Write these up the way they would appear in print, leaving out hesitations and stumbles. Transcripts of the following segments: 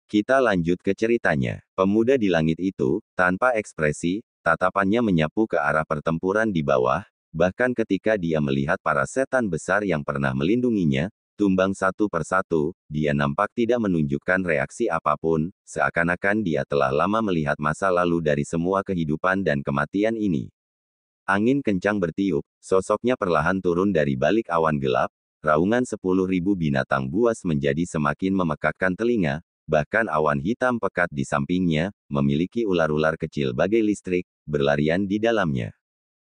Kita lanjut ke ceritanya. Pemuda di langit itu, tanpa ekspresi, tatapannya menyapu ke arah pertempuran di bawah, bahkan ketika dia melihat para setan besar yang pernah melindunginya, tumbang satu persatu, dia nampak tidak menunjukkan reaksi apapun, seakan-akan dia telah lama melihat masa lalu dari semua kehidupan dan kematian ini. Angin kencang bertiup, sosoknya perlahan turun dari balik awan gelap, raungan 10.000 binatang buas menjadi semakin memekakkan telinga, bahkan awan hitam pekat di sampingnya, memiliki ular-ular kecil bagai listrik, berlarian di dalamnya.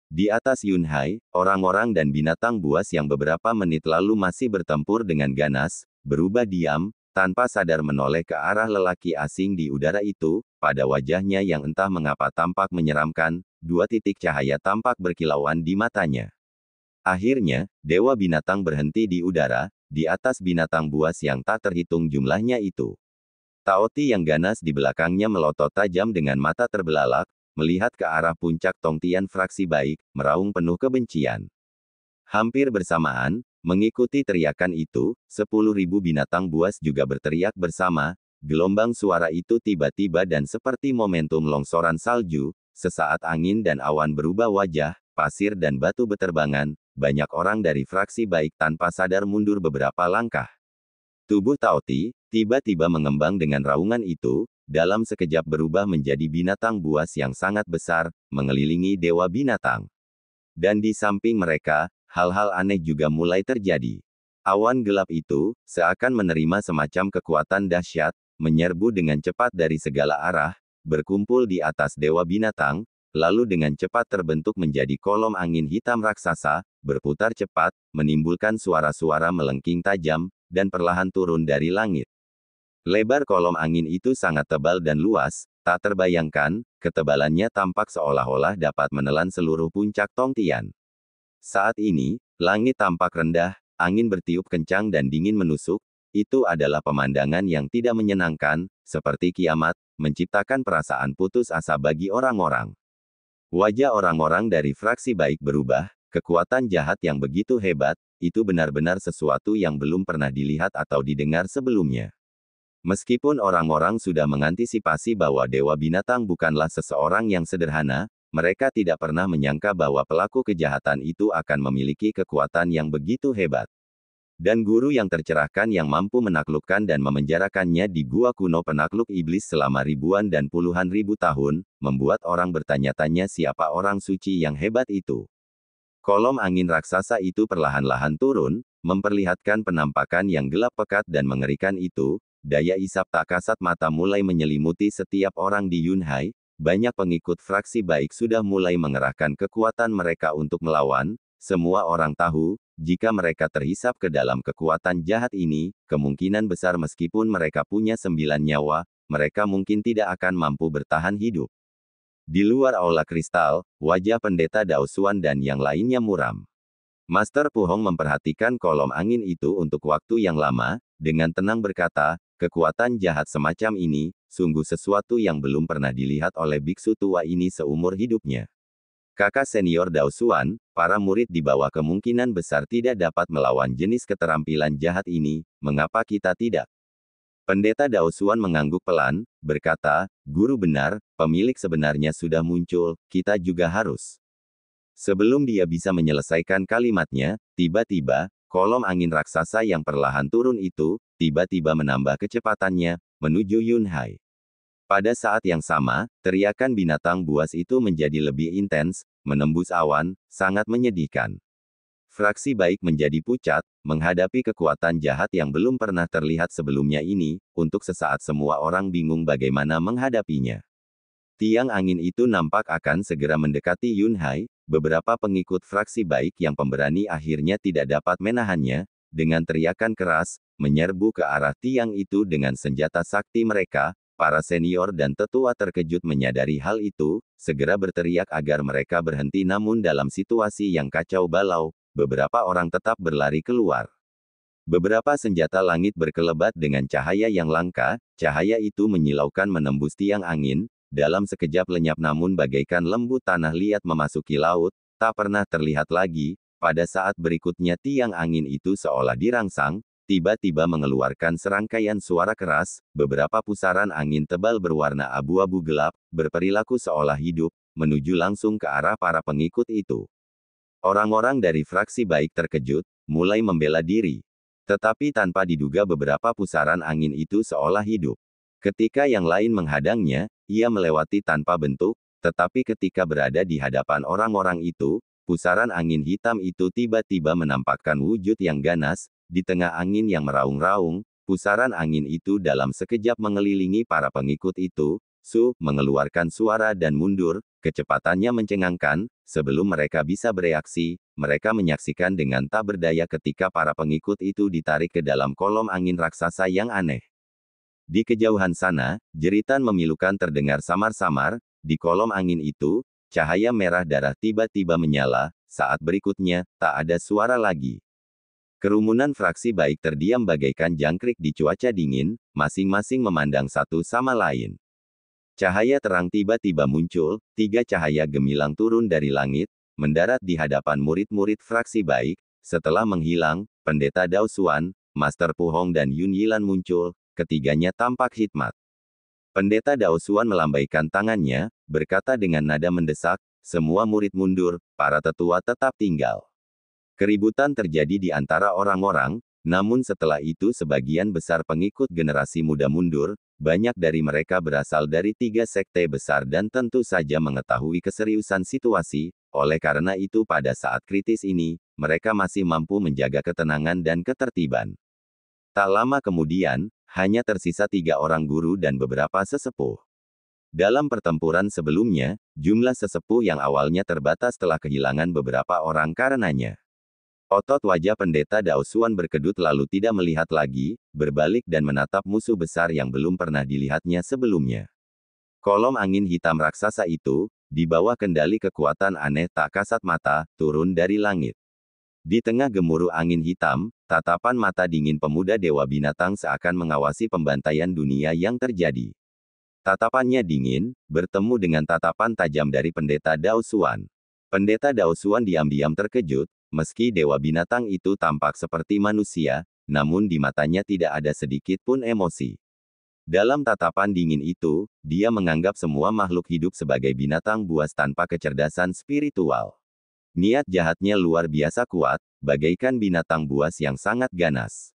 Di atas Yunhai, orang-orang dan binatang buas yang beberapa menit lalu masih bertempur dengan ganas, berubah diam, tanpa sadar menoleh ke arah lelaki asing di udara itu, pada wajahnya yang entah mengapa tampak menyeramkan, 2 titik cahaya tampak berkilauan di matanya. Akhirnya, Dewa Binatang berhenti di udara, di atas binatang buas yang tak terhitung jumlahnya itu. Taoti yang ganas di belakangnya melotot tajam dengan mata terbelalak, melihat ke arah puncak Tongtian fraksi baik, meraung penuh kebencian. Hampir bersamaan, mengikuti teriakan itu, 10.000 binatang buas juga berteriak bersama, gelombang suara itu tiba-tiba dan seperti momentum longsoran salju, sesaat angin dan awan berubah wajah, pasir dan batu beterbangan, banyak orang dari fraksi baik tanpa sadar mundur beberapa langkah. Tubuh Taoti, tiba-tiba mengembang dengan raungan itu, dalam sekejap berubah menjadi binatang buas yang sangat besar, mengelilingi Dewa Binatang. Dan di samping mereka, hal-hal aneh juga mulai terjadi. Awan gelap itu, seakan menerima semacam kekuatan dahsyat, menyerbu dengan cepat dari segala arah, berkumpul di atas Dewa Binatang, lalu dengan cepat terbentuk menjadi kolom angin hitam raksasa, berputar cepat, menimbulkan suara-suara melengking tajam, dan perlahan turun dari langit. Lebar kolom angin itu sangat tebal dan luas, tak terbayangkan, ketebalannya tampak seolah-olah dapat menelan seluruh puncak Tongtian. Saat ini, langit tampak rendah, angin bertiup kencang dan dingin menusuk, itu adalah pemandangan yang tidak menyenangkan, seperti kiamat, menciptakan perasaan putus asa bagi orang-orang. Wajah orang-orang dari fraksi baik berubah, kekuatan jahat yang begitu hebat, itu benar-benar sesuatu yang belum pernah dilihat atau didengar sebelumnya. Meskipun orang-orang sudah mengantisipasi bahwa Dewa Binatang bukanlah seseorang yang sederhana, mereka tidak pernah menyangka bahwa pelaku kejahatan itu akan memiliki kekuatan yang begitu hebat. Dan guru yang tercerahkan yang mampu menaklukkan dan memenjarakannya di gua kuno penakluk iblis selama ribuan dan puluhan ribu tahun, membuat orang bertanya-tanya siapa orang suci yang hebat itu. Kolom angin raksasa itu perlahan-lahan turun, memperlihatkan penampakan yang gelap pekat dan mengerikan itu. Daya isap tak kasat mata mulai menyelimuti setiap orang di Yunhai, banyak pengikut fraksi baik sudah mulai mengerahkan kekuatan mereka untuk melawan. Semua orang tahu, jika mereka terhisap ke dalam kekuatan jahat ini, kemungkinan besar meskipun mereka punya 9 nyawa, mereka mungkin tidak akan mampu bertahan hidup. Di luar aula kristal, wajah pendeta Daosuan dan yang lainnya muram. Master Pu Hong memperhatikan kolom angin itu untuk waktu yang lama, dengan tenang berkata, kekuatan jahat semacam ini, sungguh sesuatu yang belum pernah dilihat oleh biksu tua ini seumur hidupnya. Kakak senior Daosuan, para murid di bawah kemungkinan besar tidak dapat melawan jenis keterampilan jahat ini, mengapa kita tidak? Pendeta Daosuan mengangguk pelan, berkata, guru benar, pemilik sebenarnya sudah muncul, kita juga harus. Sebelum dia bisa menyelesaikan kalimatnya, tiba-tiba, kolom angin raksasa yang perlahan turun itu, tiba-tiba menambah kecepatannya, menuju Yunhai. Pada saat yang sama, teriakan binatang buas itu menjadi lebih intens, menembus awan, sangat menyedihkan. Fraksi baik menjadi pucat, menghadapi kekuatan jahat yang belum pernah terlihat sebelumnya ini, untuk sesaat semua orang bingung bagaimana menghadapinya. Tiang angin itu nampak akan segera mendekati Yunhai, beberapa pengikut fraksi baik yang pemberani akhirnya tidak dapat menahannya, dengan teriakan keras, menyerbu ke arah tiang itu dengan senjata sakti mereka. Para senior dan tetua terkejut menyadari hal itu, segera berteriak agar mereka berhenti namun dalam situasi yang kacau balau, beberapa orang tetap berlari keluar. Beberapa senjata langit berkelebat dengan cahaya yang langka, cahaya itu menyilaukan menembus tiang angin, dalam sekejap lenyap namun bagaikan lembu tanah liat memasuki laut, tak pernah terlihat lagi. Pada saat berikutnya tiang angin itu seolah dirangsang, tiba-tiba mengeluarkan serangkaian suara keras, beberapa pusaran angin tebal berwarna abu-abu gelap, berperilaku seolah hidup, menuju langsung ke arah para pengikut itu. Orang-orang dari fraksi baik terkejut, mulai membela diri. Tetapi tanpa diduga beberapa pusaran angin itu seolah hidup. Ketika yang lain menghadangnya, ia melewati tanpa bentuk, tetapi ketika berada di hadapan orang-orang itu, pusaran angin hitam itu tiba-tiba menampakkan wujud yang ganas, di tengah angin yang meraung-raung, pusaran angin itu dalam sekejap mengelilingi para pengikut itu, mengeluarkan suara dan mundur, kecepatannya mencengangkan, sebelum mereka bisa bereaksi, mereka menyaksikan dengan tak berdaya ketika para pengikut itu ditarik ke dalam kolom angin raksasa yang aneh. Di kejauhan sana, jeritan memilukan terdengar samar-samar, di kolom angin itu, cahaya merah darah tiba-tiba menyala, saat berikutnya, tak ada suara lagi. Kerumunan fraksi baik terdiam bagaikan jangkrik di cuaca dingin, masing-masing memandang satu sama lain. Cahaya terang tiba-tiba muncul, 3 cahaya gemilang turun dari langit, mendarat di hadapan murid-murid fraksi baik, setelah menghilang, Pendeta Dao Xuan, Master Pu Hong dan Yun Yilan muncul, ketiganya tampak hikmat. Pendeta Dao Xuan melambaikan tangannya, berkata dengan nada mendesak, semua murid mundur, para tetua tetap tinggal. Keributan terjadi di antara orang-orang, namun setelah itu sebagian besar pengikut generasi muda mundur, banyak dari mereka berasal dari 3 sekte besar dan tentu saja mengetahui keseriusan situasi, oleh karena itu pada saat kritis ini, mereka masih mampu menjaga ketenangan dan ketertiban. Tak lama kemudian, hanya tersisa 3 orang guru dan beberapa sesepuh. Dalam pertempuran sebelumnya, jumlah sesepuh yang awalnya terbatas telah kehilangan beberapa orang karenanya. Otot wajah Pendeta Dao Xuan berkedut lalu tidak melihat lagi, berbalik dan menatap musuh besar yang belum pernah dilihatnya sebelumnya. Kolom angin hitam raksasa itu, di bawah kendali kekuatan aneh tak kasat mata, turun dari langit. Di tengah gemuruh angin hitam, tatapan mata dingin pemuda Dewa Binatang seakan mengawasi pembantaian dunia yang terjadi. Tatapannya dingin, bertemu dengan tatapan tajam dari Pendeta Dao Xuan. Pendeta Dao Xuan diam-diam terkejut, meski Dewa Binatang itu tampak seperti manusia, namun di matanya tidak ada sedikit pun emosi. Dalam tatapan dingin itu, dia menganggap semua makhluk hidup sebagai binatang buas tanpa kecerdasan spiritual. Niat jahatnya luar biasa kuat, bagaikan binatang buas yang sangat ganas.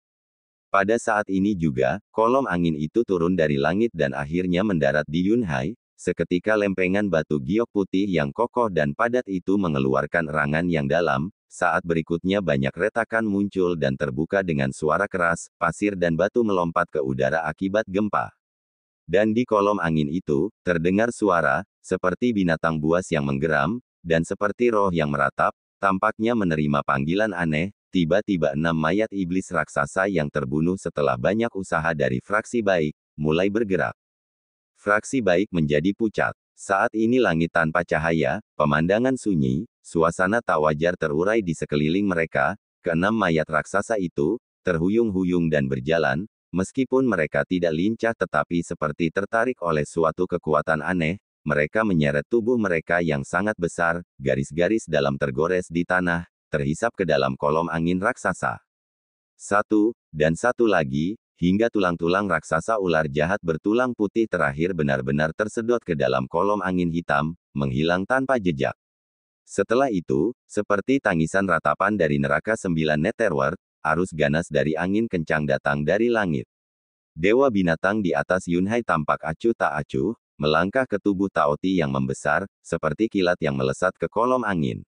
Pada saat ini juga, kolom angin itu turun dari langit dan akhirnya mendarat di Yunhai. Seketika lempengan batu giok putih yang kokoh dan padat itu mengeluarkan erangan yang dalam, saat berikutnya banyak retakan muncul dan terbuka dengan suara keras, pasir dan batu melompat ke udara akibat gempa. Dan di kolom angin itu, terdengar suara, seperti binatang buas yang menggeram, dan seperti roh yang meratap, tampaknya menerima panggilan aneh, tiba-tiba 6 mayat iblis raksasa yang terbunuh setelah banyak usaha dari fraksi baik, mulai bergerak. Fraksi baik menjadi pucat. Saat ini langit tanpa cahaya, pemandangan sunyi, suasana tak wajar terurai di sekeliling mereka, ke-6 mayat raksasa itu, terhuyung-huyung dan berjalan, meskipun mereka tidak lincah tetapi seperti tertarik oleh suatu kekuatan aneh, mereka menyeret tubuh mereka yang sangat besar, garis-garis dalam tergores di tanah, terhisap ke dalam kolom angin raksasa. Satu lagi, hingga tulang-tulang raksasa ular jahat bertulang putih terakhir benar-benar tersedot ke dalam kolom angin hitam, menghilang tanpa jejak. Setelah itu, seperti tangisan ratapan dari neraka 9 Netherworld, arus ganas dari angin kencang datang dari langit. Dewa Binatang di atas Yunhai tampak acuh tak acuh, melangkah ke tubuh Taoti yang membesar, seperti kilat yang melesat ke kolom angin.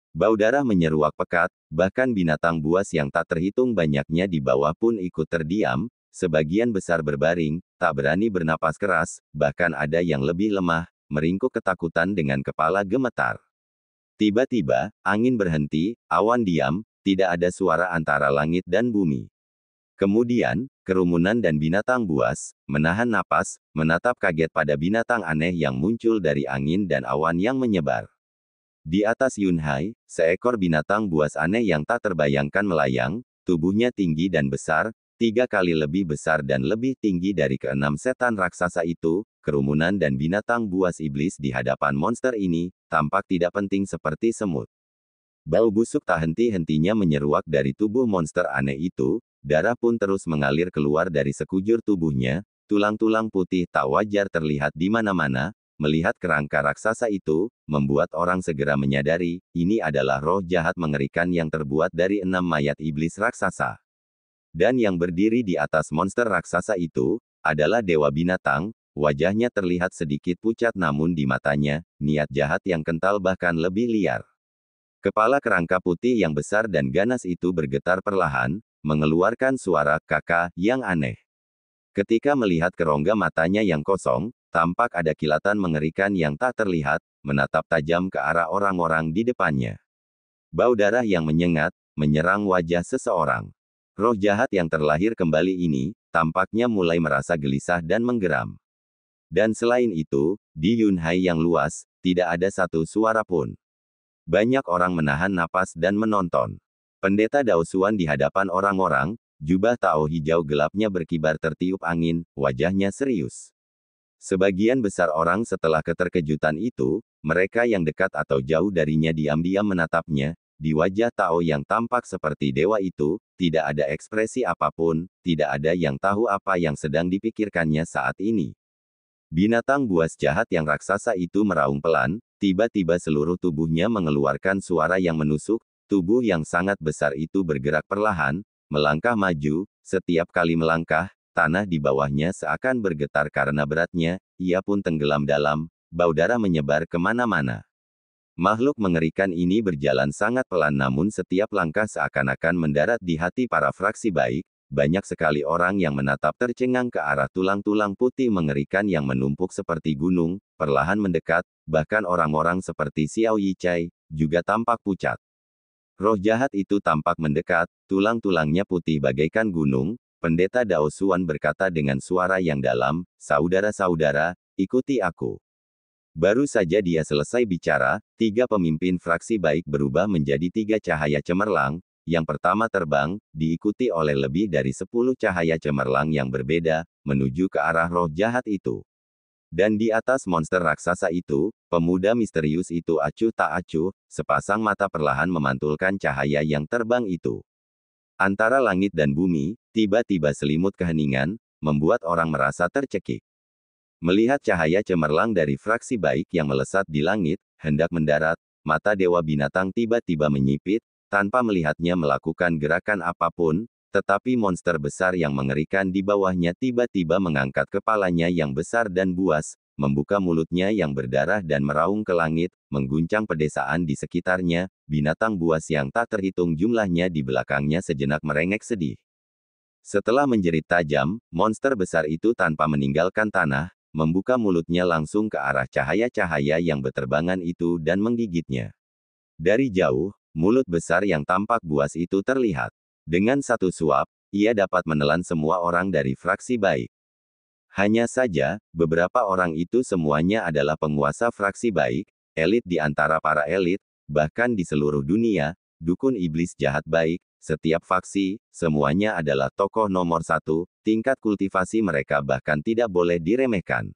Bau darah menyeruak pekat, bahkan binatang buas yang tak terhitung banyaknya di bawah pun ikut terdiam, sebagian besar berbaring, tak berani bernapas keras, bahkan ada yang lebih lemah, meringkuk ketakutan dengan kepala gemetar. Tiba-tiba, angin berhenti, awan diam, tidak ada suara antara langit dan bumi. Kemudian, kerumunan dan binatang buas, menahan napas, menatap kaget pada binatang aneh yang muncul dari angin dan awan yang menyebar. Di atas Yunhai, seekor binatang buas aneh yang tak terbayangkan melayang, tubuhnya tinggi dan besar, 3 kali lebih besar dan lebih tinggi dari ke-6 setan raksasa itu. Kerumunan dan binatang buas iblis di hadapan monster ini, tampak tidak penting seperti semut. Bau busuk tak henti-hentinya menyeruak dari tubuh monster aneh itu, darah pun terus mengalir keluar dari sekujur tubuhnya, tulang-tulang putih tak wajar terlihat di mana-mana. Melihat kerangka raksasa itu, membuat orang segera menyadari, ini adalah roh jahat mengerikan yang terbuat dari 6 mayat iblis raksasa. Dan yang berdiri di atas monster raksasa itu, adalah Dewa Binatang. Wajahnya terlihat sedikit pucat namun di matanya, niat jahat yang kental bahkan lebih liar. Kepala kerangka putih yang besar dan ganas itu bergetar perlahan, mengeluarkan suara "kakak" yang aneh. Ketika melihat kerongga matanya yang kosong, tampak ada kilatan mengerikan yang tak terlihat, menatap tajam ke arah orang-orang di depannya. Bau darah yang menyengat, menyerang wajah seseorang. Roh jahat yang terlahir kembali ini, tampaknya mulai merasa gelisah dan menggeram. Dan selain itu, di Yunhai yang luas, tidak ada satu suara pun. Banyak orang menahan napas dan menonton. Pendeta Daosuan di hadapan orang-orang, jubah Tao hijau gelapnya berkibar tertiup angin, wajahnya serius. Sebagian besar orang setelah keterkejutan itu, mereka yang dekat atau jauh darinya diam-diam menatapnya. Di wajah Tao yang tampak seperti dewa itu, tidak ada ekspresi apapun, tidak ada yang tahu apa yang sedang dipikirkannya saat ini. Binatang buas jahat yang raksasa itu meraung pelan, tiba-tiba seluruh tubuhnya mengeluarkan suara yang menusuk, tubuh yang sangat besar itu bergerak perlahan, melangkah maju, setiap kali melangkah, tanah di bawahnya seakan bergetar karena beratnya, ia pun tenggelam dalam, bau darah menyebar kemana-mana. Makhluk mengerikan ini berjalan sangat pelan namun setiap langkah seakan-akan mendarat di hati para fraksi baik, banyak sekali orang yang menatap tercengang ke arah tulang-tulang putih mengerikan yang menumpuk seperti gunung, perlahan mendekat, bahkan orang-orang seperti Xiao Yichai, juga tampak pucat. Roh jahat itu tampak mendekat, tulang-tulangnya putih bagaikan gunung. Pendeta Daosuan berkata dengan suara yang dalam, "Saudara-saudara, ikuti aku." Baru saja dia selesai bicara, 3 pemimpin fraksi baik berubah menjadi 3 cahaya cemerlang. Yang pertama terbang, diikuti oleh lebih dari 10 cahaya cemerlang yang berbeda, menuju ke arah roh jahat itu. Dan di atas monster raksasa itu, pemuda misterius itu acuh tak acuh, sepasang mata perlahan memantulkan cahaya yang terbang itu. Antara langit dan bumi, tiba-tiba selimut keheningan, membuat orang merasa tercekik. Melihat cahaya cemerlang dari fraksi baik yang melesat di langit, hendak mendarat, mata Dewa Binatang tiba-tiba menyipit, tanpa melihatnya melakukan gerakan apapun, tetapi monster besar yang mengerikan di bawahnya tiba-tiba mengangkat kepalanya yang besar dan buas, membuka mulutnya yang berdarah dan meraung ke langit, mengguncang pedesaan di sekitarnya. Binatang buas yang tak terhitung jumlahnya di belakangnya sejenak merengek sedih. Setelah menjerit tajam, monster besar itu tanpa meninggalkan tanah, membuka mulutnya langsung ke arah cahaya-cahaya yang beterbangan itu dan menggigitnya. Dari jauh, mulut besar yang tampak buas itu terlihat. Dengan satu suap, ia dapat menelan semua orang dari fraksi baik. Hanya saja, beberapa orang itu semuanya adalah penguasa fraksi baik, elit di antara para elit, bahkan di seluruh dunia, dukun iblis jahat baik, setiap faksi, semuanya adalah tokoh nomor 1, tingkat kultivasi mereka bahkan tidak boleh diremehkan.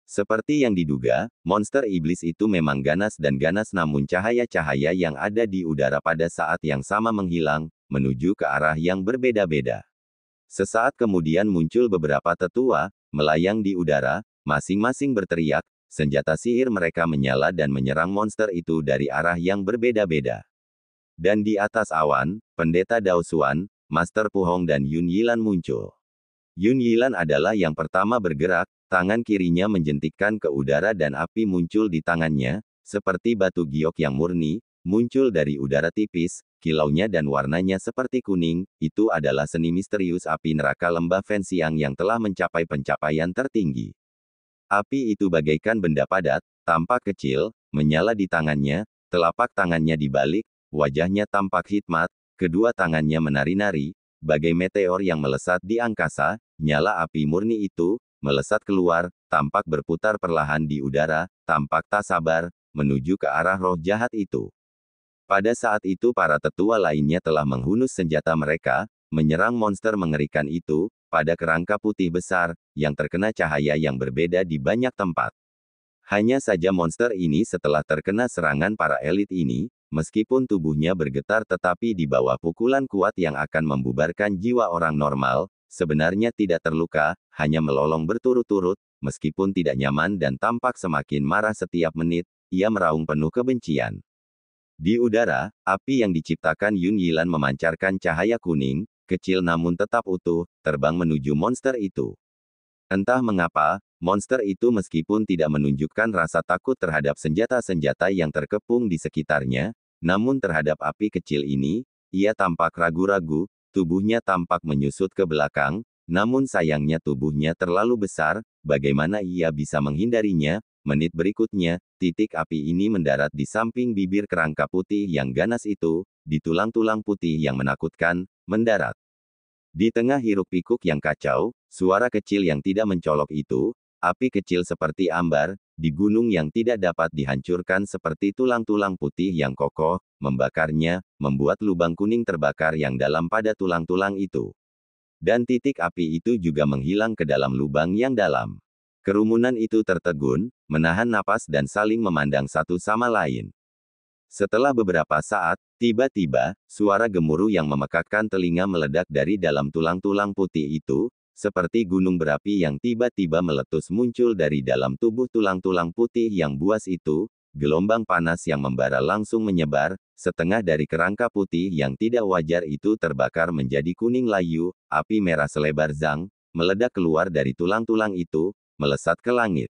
Seperti yang diduga, monster iblis itu memang ganas dan ganas namun cahaya-cahaya yang ada di udara pada saat yang sama menghilang, menuju ke arah yang berbeda-beda. Sesaat kemudian muncul beberapa tetua, melayang di udara, masing-masing berteriak, senjata sihir mereka menyala dan menyerang monster itu dari arah yang berbeda-beda. Dan di atas awan, Pendeta Daosuan, Master Puhong dan Yun Yilan muncul. Yun Yilan adalah yang pertama bergerak, tangan kirinya menjentikkan ke udara dan api muncul di tangannya, seperti batu giok yang murni, muncul dari udara tipis, kilaunya dan warnanya seperti kuning, itu adalah seni misterius api neraka lembah Fenxiang yang telah mencapai pencapaian tertinggi. Api itu bagaikan benda padat, tampak kecil, menyala di tangannya, telapak tangannya dibalik, wajahnya tampak hikmat, kedua tangannya menari-nari, bagai meteor yang melesat di angkasa, nyala api murni itu, melesat keluar, tampak berputar perlahan di udara, tampak tak sabar, menuju ke arah roh jahat itu. Pada saat itu para tetua lainnya telah menghunus senjata mereka, menyerang monster mengerikan itu, pada kerangka putih besar, yang terkena cahaya yang berbeda di banyak tempat. Hanya saja monster ini setelah terkena serangan para elit ini, meskipun tubuhnya bergetar tetapi di bawah pukulan kuat yang akan membubarkan jiwa orang normal, sebenarnya tidak terluka, hanya melolong berturut-turut, meskipun tidak nyaman dan tampak semakin marah setiap menit, ia meraung penuh kebencian. Di udara, api yang diciptakan Yun Yilan memancarkan cahaya kuning, kecil namun tetap utuh, terbang menuju monster itu. Entah mengapa, monster itu meskipun tidak menunjukkan rasa takut terhadap senjata-senjata yang terkepung di sekitarnya, namun terhadap api kecil ini, ia tampak ragu-ragu, tubuhnya tampak menyusut ke belakang, namun sayangnya tubuhnya terlalu besar, bagaimana ia bisa menghindarinya? Menit berikutnya, titik api ini mendarat di samping bibir kerangka putih yang ganas itu, di tulang-tulang putih yang menakutkan, mendarat. Di tengah hiruk-pikuk yang kacau, suara kecil yang tidak mencolok itu, api kecil seperti ambar, di gunung yang tidak dapat dihancurkan seperti tulang-tulang putih yang kokoh, membakarnya, membuat lubang kuning terbakar yang dalam pada tulang-tulang itu. Dan titik api itu juga menghilang ke dalam lubang yang dalam. Kerumunan itu tertegun, menahan napas dan saling memandang satu sama lain. Setelah beberapa saat, tiba-tiba, suara gemuruh yang memekakkan telinga meledak dari dalam tulang-tulang putih itu, seperti gunung berapi yang tiba-tiba meletus muncul dari dalam tubuh tulang-tulang putih yang buas itu, gelombang panas yang membara langsung menyebar, setengah dari kerangka putih yang tidak wajar itu terbakar menjadi kuning layu, api merah selebar zang, meledak keluar dari tulang-tulang itu, melesat ke langit.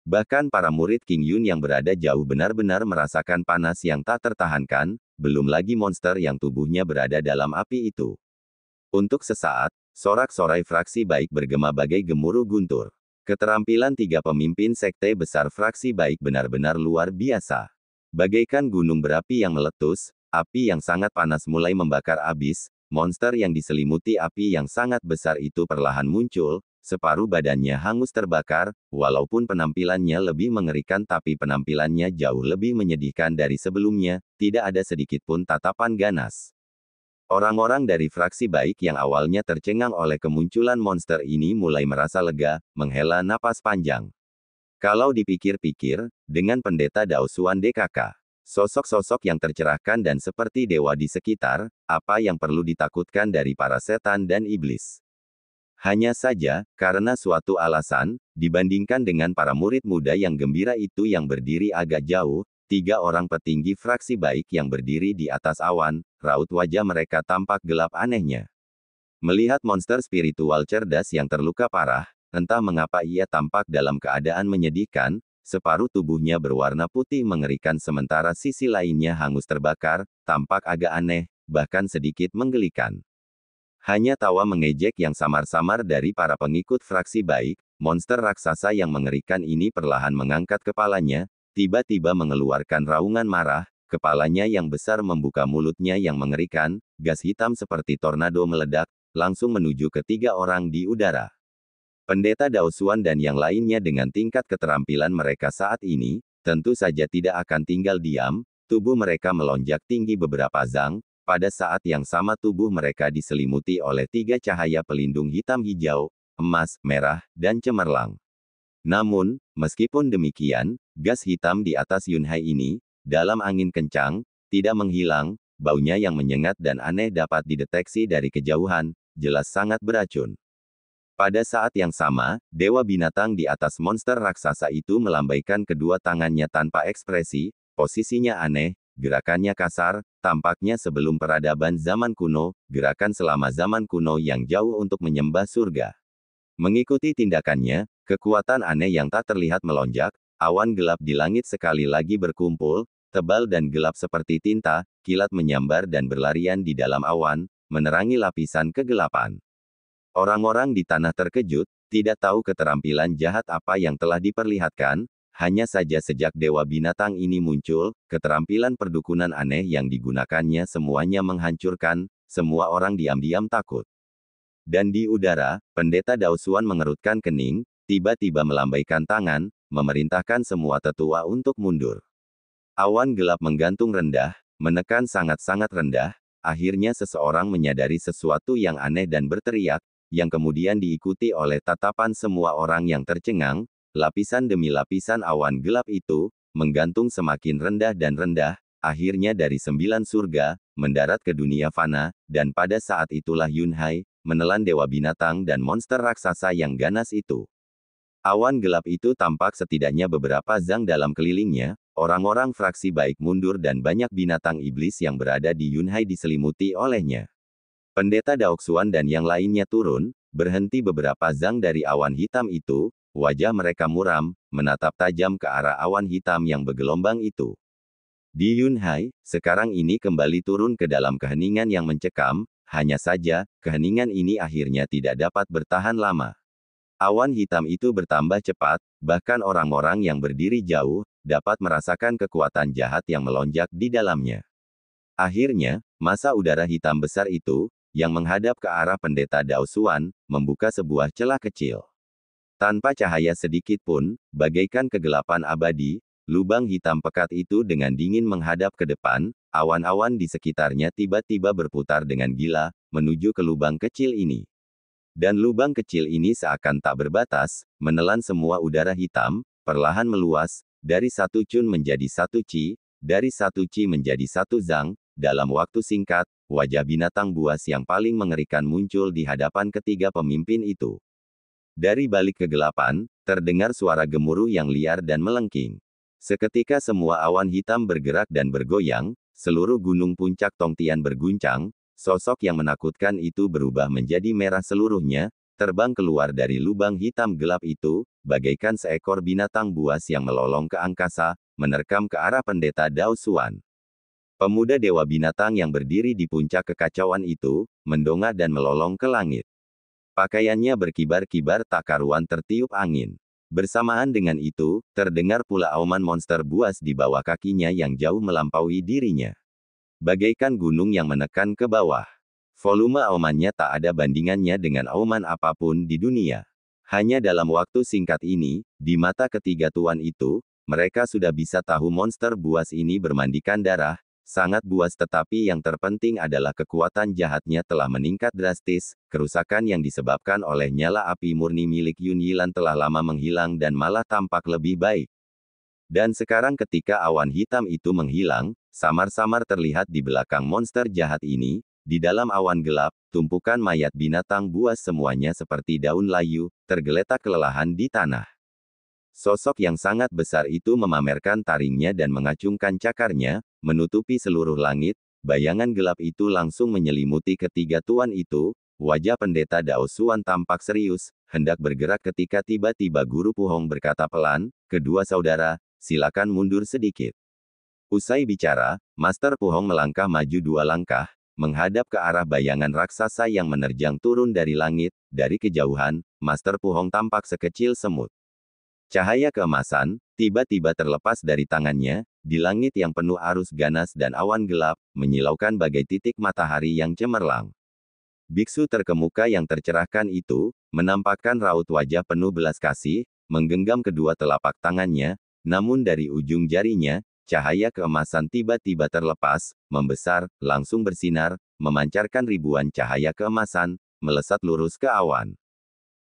Bahkan para murid King Yun yang berada jauh benar-benar merasakan panas yang tak tertahankan, belum lagi monster yang tubuhnya berada dalam api itu. Untuk sesaat, sorak-sorai fraksi baik bergema bagai gemuruh guntur. Keterampilan tiga pemimpin sekte besar fraksi baik benar-benar luar biasa. Bagaikan gunung berapi yang meletus, api yang sangat panas mulai membakar abis, monster yang diselimuti api yang sangat besar itu perlahan muncul, separuh badannya hangus terbakar, walaupun penampilannya lebih mengerikan tapi penampilannya jauh lebih menyedihkan dari sebelumnya, tidak ada sedikit pun tatapan ganas. Orang-orang dari fraksi baik yang awalnya tercengang oleh kemunculan monster ini mulai merasa lega, menghela napas panjang. Kalau dipikir-pikir, dengan pendeta Daosuan DKK, sosok-sosok yang tercerahkan dan seperti dewa di sekitar, apa yang perlu ditakutkan dari para setan dan iblis? Hanya saja, karena suatu alasan, dibandingkan dengan para murid muda yang gembira itu yang berdiri agak jauh, tiga orang petinggi fraksi baik yang berdiri di atas awan, raut wajah mereka tampak gelap anehnya. Melihat monster spiritual cerdas yang terluka parah, entah mengapa ia tampak dalam keadaan menyedihkan, separuh tubuhnya berwarna putih mengerikan sementara sisi lainnya hangus terbakar, tampak agak aneh, bahkan sedikit menggelikan. Hanya tawa mengejek yang samar-samar dari para pengikut fraksi baik, monster raksasa yang mengerikan ini perlahan mengangkat kepalanya, tiba-tiba mengeluarkan raungan marah, kepalanya yang besar membuka mulutnya yang mengerikan, gas hitam seperti tornado meledak, langsung menuju ketiga orang di udara. Pendeta Daosuan dan yang lainnya dengan tingkat keterampilan mereka saat ini, tentu saja tidak akan tinggal diam, tubuh mereka melonjak tinggi beberapa zang. Pada saat yang sama tubuh mereka diselimuti oleh tiga cahaya pelindung hitam hijau, emas, merah, dan cemerlang. Namun, meskipun demikian, gas hitam di atas Yunhai ini, dalam angin kencang, tidak menghilang, baunya yang menyengat dan aneh dapat dideteksi dari kejauhan, jelas sangat beracun. Pada saat yang sama, dewa binatang di atas monster raksasa itu melambaikan kedua tangannya tanpa ekspresi, posisinya aneh, gerakannya kasar, tampaknya sebelum peradaban zaman kuno, gerakan selama zaman kuno yang jauh untuk menyembah surga. Mengikuti tindakannya, kekuatan aneh yang tak terlihat melonjak, awan gelap di langit sekali lagi berkumpul, tebal dan gelap seperti tinta, kilat menyambar dan berlarian di dalam awan, menerangi lapisan kegelapan. Orang-orang di tanah terkejut, tidak tahu keterampilan jahat apa yang telah diperlihatkan. Hanya saja sejak dewa binatang ini muncul, keterampilan perdukunan aneh yang digunakannya semuanya menghancurkan, semua orang diam-diam takut. Dan di udara, pendeta Daosuan mengerutkan kening, tiba-tiba melambaikan tangan, memerintahkan semua tetua untuk mundur. Awan gelap menggantung rendah, menekan sangat-sangat rendah, akhirnya seseorang menyadari sesuatu yang aneh dan berteriak, yang kemudian diikuti oleh tatapan semua orang yang tercengang. Lapisan demi lapisan awan gelap itu, menggantung semakin rendah dan rendah, akhirnya dari 9 surga, mendarat ke dunia fana, dan pada saat itulah Yunhai, menelan dewa binatang dan monster raksasa yang ganas itu. Awan gelap itu tampak setidaknya beberapa zang dalam kelilingnya, orang-orang fraksi baik mundur dan banyak binatang iblis yang berada di Yunhai diselimuti olehnya. Pendeta Daoxuan dan yang lainnya turun, berhenti beberapa zang dari awan hitam itu, wajah mereka muram, menatap tajam ke arah awan hitam yang bergelombang itu. Di Yunhai, sekarang ini kembali turun ke dalam keheningan yang mencekam, hanya saja, keheningan ini akhirnya tidak dapat bertahan lama. Awan hitam itu bertambah cepat, bahkan orang-orang yang berdiri jauh, dapat merasakan kekuatan jahat yang melonjak di dalamnya. Akhirnya, massa udara hitam besar itu, yang menghadap ke arah pendeta Daoxuan, membuka sebuah celah kecil. Tanpa cahaya sedikit pun, bagaikan kegelapan abadi, lubang hitam pekat itu dengan dingin menghadap ke depan, awan-awan di sekitarnya tiba-tiba berputar dengan gila, menuju ke lubang kecil ini. Dan lubang kecil ini seakan tak berbatas, menelan semua udara hitam, perlahan meluas, dari 1 cun menjadi 1 ci, dari 1 ci menjadi 1 zang, dalam waktu singkat, wajah binatang buas yang paling mengerikan muncul di hadapan ketiga pemimpin itu. Dari balik kegelapan, terdengar suara gemuruh yang liar dan melengking. Seketika semua awan hitam bergerak dan bergoyang, seluruh gunung puncak Tongtian berguncang, sosok yang menakutkan itu berubah menjadi merah seluruhnya, terbang keluar dari lubang hitam gelap itu, bagaikan seekor binatang buas yang melolong ke angkasa, menerkam ke arah pendeta Daoxuan. Pemuda dewa binatang yang berdiri di puncak kekacauan itu, mendongak dan melolong ke langit. Pakaiannya berkibar-kibar tak karuan tertiup angin. Bersamaan dengan itu, terdengar pula auman monster buas di bawah kakinya yang jauh melampaui dirinya. Bagaikan gunung yang menekan ke bawah. Volume aumannya tak ada bandingannya dengan auman apapun di dunia. Hanya dalam waktu singkat ini, di mata ketiga tuan itu, mereka sudah bisa tahu monster buas ini bermandikan darah, sangat buas, tetapi yang terpenting adalah kekuatan jahatnya telah meningkat drastis, kerusakan yang disebabkan oleh nyala api murni milik Yun Yilan telah lama menghilang dan malah tampak lebih baik. Dan sekarang ketika awan hitam itu menghilang, samar-samar terlihat di belakang monster jahat ini, di dalam awan gelap, tumpukan mayat binatang buas semuanya seperti daun layu, tergeletak kelelahan di tanah. Sosok yang sangat besar itu memamerkan taringnya dan mengacungkan cakarnya, menutupi seluruh langit, bayangan gelap itu langsung menyelimuti ketiga tuan itu, wajah pendeta Daoxuan tampak serius, hendak bergerak ketika tiba-tiba Guru Puhong berkata pelan, "Kedua saudara, silakan mundur sedikit." Usai bicara, Master Puhong melangkah maju 2 langkah, menghadap ke arah bayangan raksasa yang menerjang turun dari langit, dari kejauhan, Master Puhong tampak sekecil semut. Cahaya keemasan, tiba-tiba terlepas dari tangannya, di langit yang penuh arus ganas dan awan gelap, menyilaukan bagai titik matahari yang cemerlang. Biksu terkemuka yang tercerahkan itu, menampakkan raut wajah penuh belas kasih, menggenggam kedua telapak tangannya, namun dari ujung jarinya, cahaya keemasan tiba-tiba terlepas, membesar, langsung bersinar, memancarkan ribuan cahaya keemasan, melesat lurus ke awan.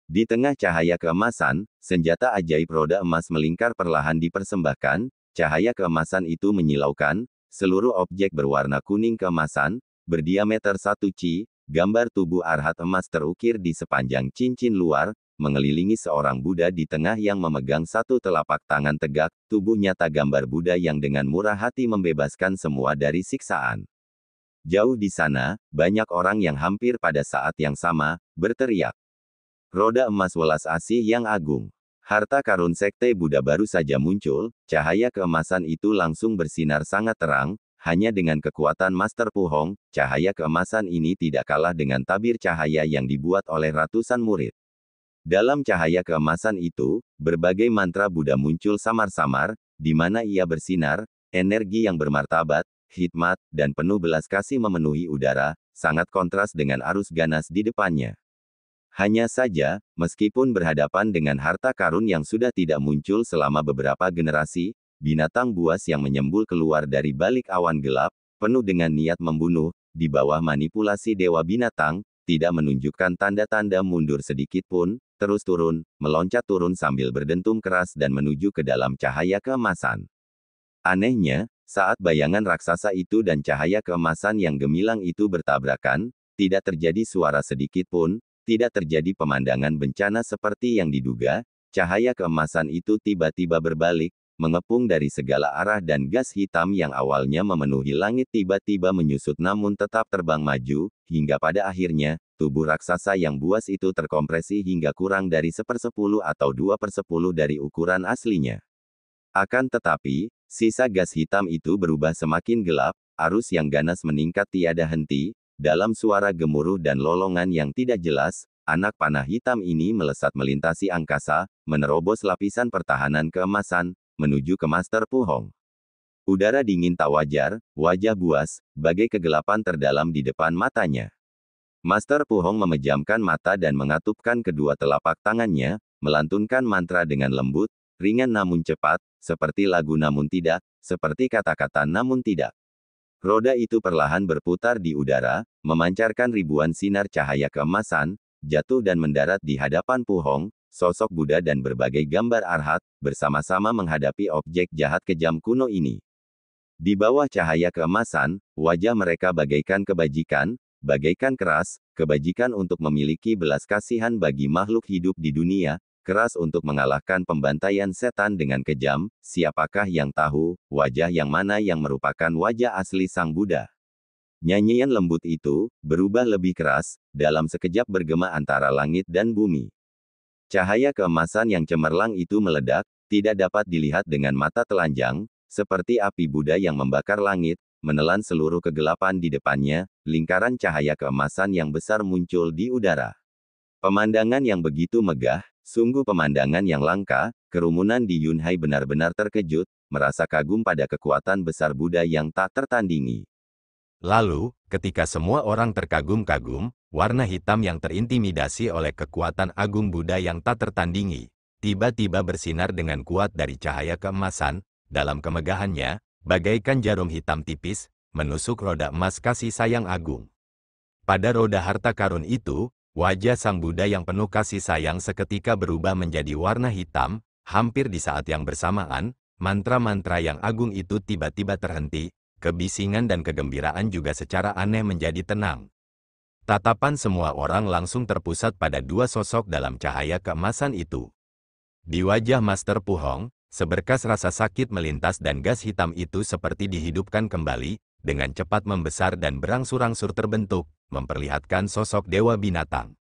Di tengah cahaya keemasan, senjata ajaib roda emas melingkar perlahan dipersembahkan, cahaya keemasan itu menyilaukan, seluruh objek berwarna kuning keemasan, berdiameter 1 ci, gambar tubuh arhat emas terukir di sepanjang cincin luar, mengelilingi seorang Buddha di tengah yang memegang satu telapak tangan tegak, tubuh nyata gambar Buddha yang dengan murah hati membebaskan semua dari siksaan. Jauh di sana, banyak orang yang hampir pada saat yang sama, berteriak. Roda emas welas asih yang agung. Harta karun sekte Buddha baru saja muncul, cahaya keemasan itu langsung bersinar sangat terang, hanya dengan kekuatan Master Puhong, cahaya keemasan ini tidak kalah dengan tabir cahaya yang dibuat oleh ratusan murid. Dalam cahaya keemasan itu, berbagai mantra Buddha muncul samar-samar, di mana ia bersinar, energi yang bermartabat, hikmat, dan penuh belas kasih memenuhi udara, sangat kontras dengan arus ganas di depannya. Hanya saja, meskipun berhadapan dengan harta karun yang sudah tidak muncul selama beberapa generasi, binatang buas yang menyembul keluar dari balik awan gelap, penuh dengan niat membunuh, di bawah manipulasi dewa binatang, tidak menunjukkan tanda-tanda mundur sedikit pun, terus turun, meloncat turun sambil berdentum keras dan menuju ke dalam cahaya keemasan. Anehnya, Saat bayangan raksasa itu dan cahaya keemasan yang gemilang itu bertabrakan, tidak terjadi suara sedikit pun, tidak terjadi pemandangan bencana seperti yang diduga. Cahaya keemasan itu tiba-tiba berbalik, mengepung dari segala arah dan gas hitam yang awalnya memenuhi langit tiba-tiba menyusut namun tetap terbang maju, hingga pada akhirnya, tubuh raksasa yang buas itu terkompresi hingga kurang dari 1/10 atau 2/10 dari ukuran aslinya. Akan tetapi, sisa gas hitam itu berubah semakin gelap, arus yang ganas meningkat tiada henti, dalam suara gemuruh dan lolongan yang tidak jelas, anak panah hitam ini melesat melintasi angkasa, menerobos lapisan pertahanan keemasan, menuju ke Master Pu Hong. Udara dingin tak wajar, wajah buas, bagai kegelapan terdalam di depan matanya. Master Pu Hong memejamkan mata dan mengatupkan kedua telapak tangannya, melantunkan mantra dengan lembut, ringan namun cepat, seperti lagu namun tidak, seperti kata-kata namun tidak. Roda itu perlahan berputar di udara, memancarkan ribuan sinar cahaya keemasan, jatuh dan mendarat di hadapan Pu Hong, sosok Buddha dan berbagai gambar arhat, bersama-sama menghadapi objek jahat kejam kuno ini. Di bawah cahaya keemasan, wajah mereka bagaikan kebajikan, bagaikan keras, kebajikan untuk memiliki belas kasihan bagi makhluk hidup di dunia, keras untuk mengalahkan pembantaian setan dengan kejam. Siapakah yang tahu, wajah yang mana yang merupakan wajah asli Sang Buddha? Nyanyian lembut itu, berubah lebih keras, dalam sekejap bergema antara langit dan bumi. Cahaya keemasan yang cemerlang itu meledak, tidak dapat dilihat dengan mata telanjang, seperti api Buddha yang membakar langit, menelan seluruh kegelapan di depannya, lingkaran cahaya keemasan yang besar muncul di udara. Pemandangan yang begitu megah, sungguh pemandangan yang langka. Kerumunan di Yunhai benar-benar terkejut, merasa kagum pada kekuatan besar Buddha yang tak tertandingi. Lalu, ketika semua orang terkagum-kagum, warna hitam yang terintimidasi oleh kekuatan agung Buddha yang tak tertandingi, tiba-tiba bersinar dengan kuat dari cahaya keemasan, dalam kemegahannya, bagaikan jarum hitam tipis, menusuk roda emas kasih sayang agung. Pada roda harta karun itu, wajah Sang Buddha yang penuh kasih sayang seketika berubah menjadi warna hitam. Hampir di saat yang bersamaan, mantra-mantra yang agung itu tiba-tiba terhenti, kebisingan dan kegembiraan juga secara aneh menjadi tenang. Tatapan semua orang langsung terpusat pada dua sosok dalam cahaya keemasan itu. Di wajah Master Pu Hong, seberkas rasa sakit melintas dan gas hitam itu seperti dihidupkan kembali, dengan cepat membesar dan berangsur-angsur terbentuk, memperlihatkan sosok dewa binatang.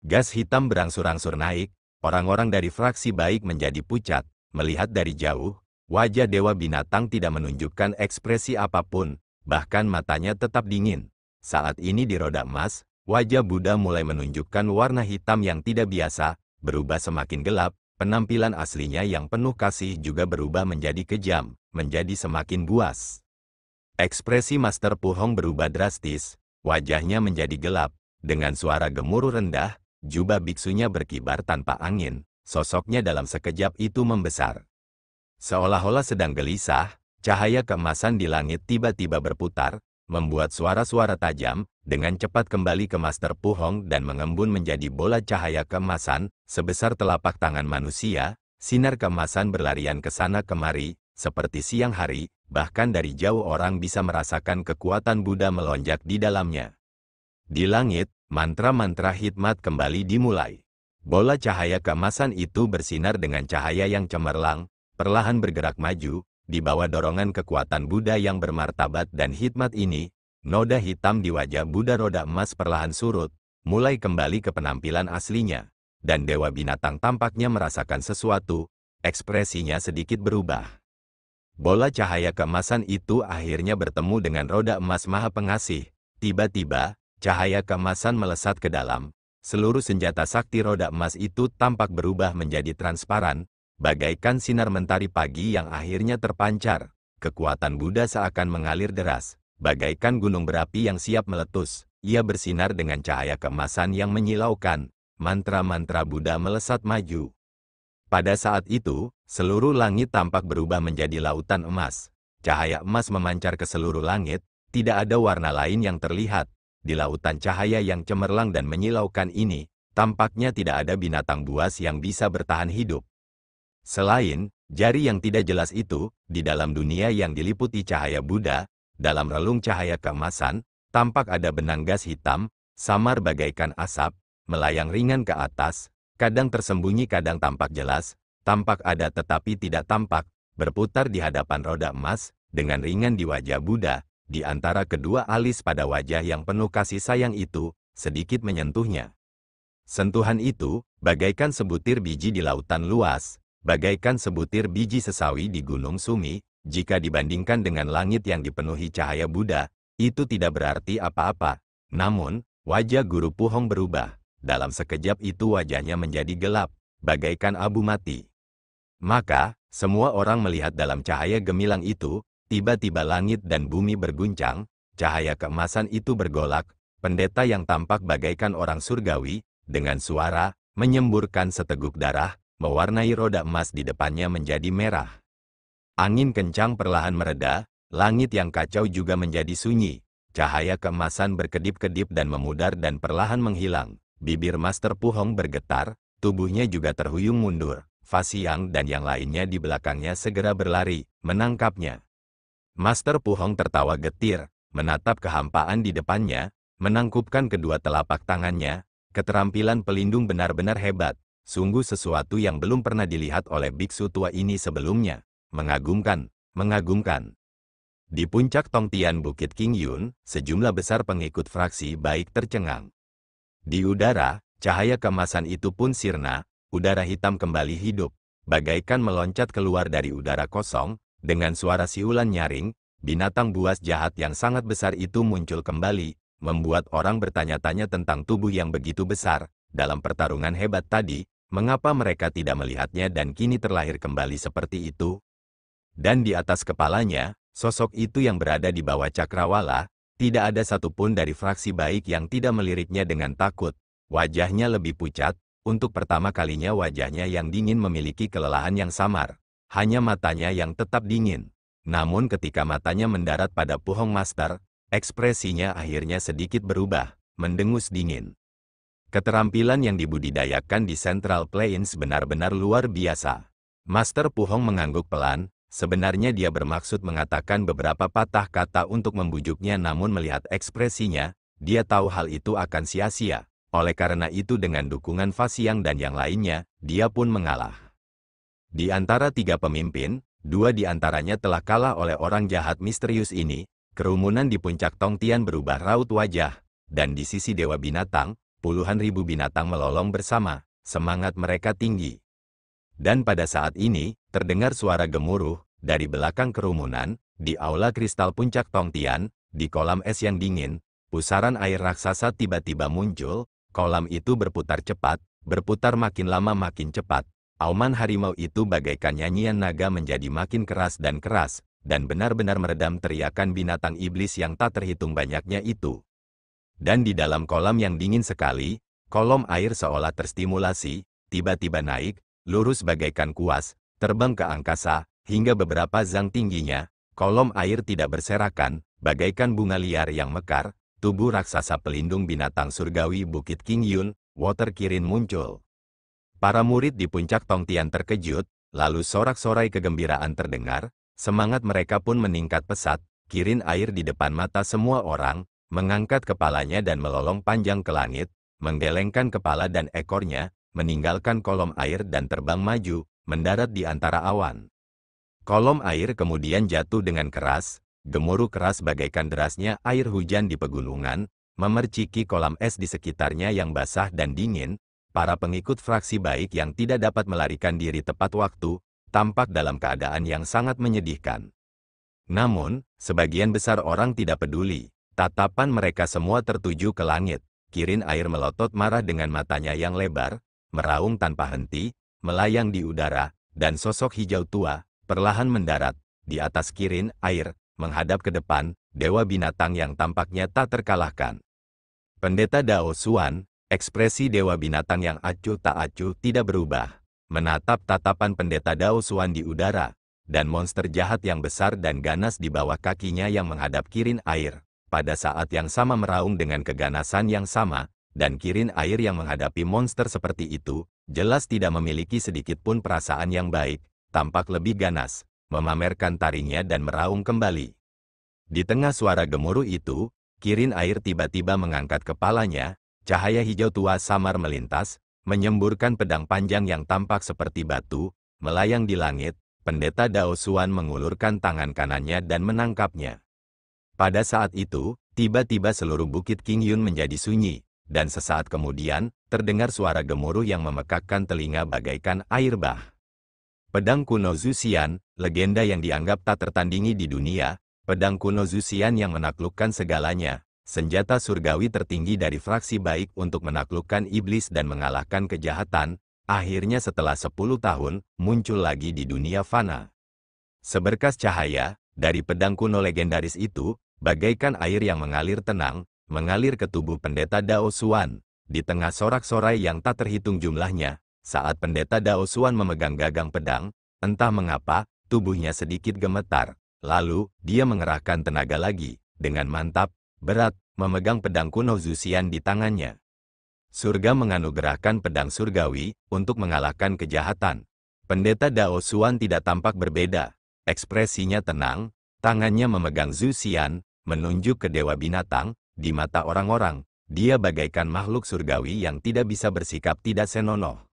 Gas hitam berangsur-angsur naik, orang-orang dari fraksi baik menjadi pucat, melihat dari jauh, wajah dewa binatang tidak menunjukkan ekspresi apapun, bahkan matanya tetap dingin. Saat ini di roda emas, wajah Buddha mulai menunjukkan warna hitam yang tidak biasa, berubah semakin gelap, penampilan aslinya yang penuh kasih juga berubah menjadi kejam, menjadi semakin buas. Ekspresi Master Pu Hong berubah drastis, wajahnya menjadi gelap, dengan suara gemuruh rendah, jubah biksunya berkibar tanpa angin, sosoknya dalam sekejap itu membesar. Seolah-olah sedang gelisah, cahaya keemasan di langit tiba-tiba berputar, membuat suara-suara tajam, dengan cepat kembali ke Master Pu Hong dan mengembun menjadi bola cahaya keemasan, sebesar telapak tangan manusia. Sinar keemasan berlarian ke sana kemari, seperti siang hari, bahkan dari jauh orang bisa merasakan kekuatan Buddha melonjak di dalamnya. Di langit, mantra-mantra hikmat kembali dimulai. Bola cahaya keemasan itu bersinar dengan cahaya yang cemerlang, perlahan bergerak maju, di bawah dorongan kekuatan Buddha yang bermartabat dan hikmat ini, noda hitam di wajah Buddha roda emas perlahan surut, mulai kembali ke penampilan aslinya, dan dewa binatang tampaknya merasakan sesuatu, ekspresinya sedikit berubah. Bola cahaya keemasan itu akhirnya bertemu dengan roda emas maha pengasih. Tiba-tiba, cahaya keemasan melesat ke dalam. Seluruh senjata sakti roda emas itu tampak berubah menjadi transparan, bagaikan sinar mentari pagi yang akhirnya terpancar. Kekuatan Buddha seakan mengalir deras, bagaikan gunung berapi yang siap meletus. Ia bersinar dengan cahaya keemasan yang menyilaukan. Mantra-mantra Buddha melesat maju. Pada saat itu, seluruh langit tampak berubah menjadi lautan emas. Cahaya emas memancar ke seluruh langit, tidak ada warna lain yang terlihat. Di lautan cahaya yang cemerlang dan menyilaukan ini, tampaknya tidak ada binatang buas yang bisa bertahan hidup. Selain Jari yang tidak jelas itu, di dalam dunia yang diliputi cahaya Buddha, dalam relung cahaya keemasan, tampak ada benang gas hitam, samar bagaikan asap, melayang ringan ke atas, kadang tersembunyi kadang tampak jelas, tampak ada tetapi tidak tampak, berputar di hadapan roda emas, dengan ringan di wajah Buddha, di antara kedua alis pada wajah yang penuh kasih sayang itu, sedikit menyentuhnya. Sentuhan itu, bagaikan sebutir biji di lautan luas, bagaikan sebutir biji sesawi di Gunung Sumi, jika dibandingkan dengan langit yang dipenuhi cahaya Buddha, itu tidak berarti apa-apa. Namun, wajah Guru Puhong berubah. Dalam sekejap itu wajahnya menjadi gelap, bagaikan abu mati. Maka, semua orang melihat dalam cahaya gemilang itu, tiba-tiba langit dan bumi berguncang, cahaya keemasan itu bergolak, pendeta yang tampak bagaikan orang surgawi, dengan suara, menyemburkan seteguk darah, mewarnai roda emas di depannya menjadi merah. Angin kencang perlahan mereda, langit yang kacau juga menjadi sunyi, cahaya keemasan berkedip-kedip dan memudar dan perlahan menghilang, bibir Master Puhong bergetar, tubuhnya juga terhuyung mundur, Fa Xiang dan yang lainnya di belakangnya segera berlari, menangkapnya. Master Puhong tertawa getir, menatap kehampaan di depannya, menangkupkan kedua telapak tangannya, keterampilan pelindung benar-benar hebat. Sungguh sesuatu yang belum pernah dilihat oleh biksu tua ini sebelumnya. Mengagumkan, mengagumkan. Di puncak Tongtian Bukit King Yun, sejumlah besar pengikut fraksi baik tercengang. Di udara, cahaya keemasan itu pun sirna, udara hitam kembali hidup, bagaikan meloncat keluar dari udara kosong, dengan suara siulan nyaring, binatang buas jahat yang sangat besar itu muncul kembali, membuat orang bertanya-tanya tentang tubuh yang begitu besar, dalam pertarungan hebat tadi, mengapa mereka tidak melihatnya dan kini terlahir kembali seperti itu? Dan di atas kepalanya, sosok itu yang berada di bawah cakrawala, tidak ada satupun dari fraksi baik yang tidak meliriknya dengan takut. Wajahnya lebih pucat, untuk pertama kalinya wajahnya yang dingin memiliki kelelahan yang samar. Hanya matanya yang tetap dingin. Namun ketika matanya mendarat pada Puhong Master, ekspresinya akhirnya sedikit berubah, mendengus dingin. Keterampilan yang dibudidayakan di Central Plains benar-benar luar biasa. Master Puhong mengangguk pelan, sebenarnya dia bermaksud mengatakan beberapa patah kata untuk membujuknya namun melihat ekspresinya, dia tahu hal itu akan sia-sia. Oleh karena itu dengan dukungan Fa Xiang dan yang lainnya, dia pun mengalah. Di antara tiga pemimpin, dua di antaranya telah kalah oleh orang jahat misterius ini. Kerumunan di puncak Tongtian berubah raut wajah, dan di sisi Dewa Binatang, puluhan ribu binatang melolong bersama, semangat mereka tinggi. Dan pada saat ini, terdengar suara gemuruh, dari belakang kerumunan, di aula kristal puncak Tongtian, di kolam es yang dingin, pusaran air raksasa tiba-tiba muncul, kolam itu berputar cepat, berputar makin lama makin cepat, auman harimau itu bagaikan nyanyian naga menjadi makin keras, dan benar-benar meredam teriakan binatang iblis yang tak terhitung banyaknya itu. Dan di dalam kolam yang dingin sekali, kolom air seolah terstimulasi, tiba-tiba naik, lurus bagaikan kuas, terbang ke angkasa, hingga beberapa zang tingginya, kolom air tidak berserakan, bagaikan bunga liar yang mekar, tubuh raksasa pelindung binatang surgawi Bukit King Yun, Water Kirin muncul. Para murid di puncak Tongtian terkejut, lalu sorak-sorai kegembiraan terdengar, semangat mereka pun meningkat pesat, Kirin air di depan mata semua orang, mengangkat kepalanya dan melolong panjang ke langit, menggelengkan kepala dan ekornya, meninggalkan kolom air dan terbang maju, mendarat di antara awan. Kolom air kemudian jatuh dengan keras, gemuruh keras bagaikan derasnya air hujan di pegunungan, memerciki kolam es di sekitarnya yang basah dan dingin. Para pengikut fraksi baik yang tidak dapat melarikan diri tepat waktu, tampak dalam keadaan yang sangat menyedihkan. Namun, sebagian besar orang tidak peduli. Tatapan mereka semua tertuju ke langit. Kirin air melotot marah dengan matanya yang lebar, meraung tanpa henti, melayang di udara, dan sosok hijau tua, perlahan mendarat, di atas Kirin air, menghadap ke depan, Dewa Binatang yang tampaknya tak terkalahkan. Pendeta Dao Xuan, ekspresi Dewa Binatang yang acuh tak acuh tidak berubah, menatap tatapan Pendeta Dao Xuan di udara, dan monster jahat yang besar dan ganas di bawah kakinya yang menghadap Kirin air. Pada saat yang sama meraung dengan keganasan yang sama, dan Kirin air yang menghadapi monster seperti itu, jelas tidak memiliki sedikit pun perasaan yang baik. tampak lebih ganas, memamerkan taringnya dan meraung kembali. Di tengah suara gemuruh itu, Kirin air tiba-tiba mengangkat kepalanya, cahaya hijau tua samar melintas, menyemburkan pedang panjang yang tampak seperti batu, melayang di langit. Pendeta Dao Xuan mengulurkan tangan kanannya dan menangkapnya. Pada saat itu, tiba-tiba seluruh bukit Qingyun menjadi sunyi, dan sesaat kemudian, terdengar suara gemuruh yang memekakkan telinga bagaikan air bah. Pedang kuno Zuxian, legenda yang dianggap tak tertandingi di dunia, pedang kuno Zuxian yang menaklukkan segalanya, senjata surgawi tertinggi dari fraksi baik untuk menaklukkan iblis dan mengalahkan kejahatan, akhirnya setelah 10 tahun, muncul lagi di dunia fana. Seberkas cahaya, dari pedang kuno legendaris itu, bagaikan air yang mengalir tenang, mengalir ke tubuh pendeta Dao Xuan. Di tengah sorak-sorai yang tak terhitung jumlahnya, saat pendeta Dao Xuan memegang gagang pedang, entah mengapa, tubuhnya sedikit gemetar. Lalu, dia mengerahkan tenaga lagi, dengan mantap, berat, memegang pedang kuno Zuxian di tangannya. Surga menganugerahkan pedang surgawi untuk mengalahkan kejahatan. Pendeta Dao Xuan tidak tampak berbeda. Ekspresinya tenang, tangannya memegang Zuxian, menunjuk ke dewa binatang. Di mata orang-orang, dia bagaikan makhluk surgawi yang tidak bisa bersikap tidak senonoh.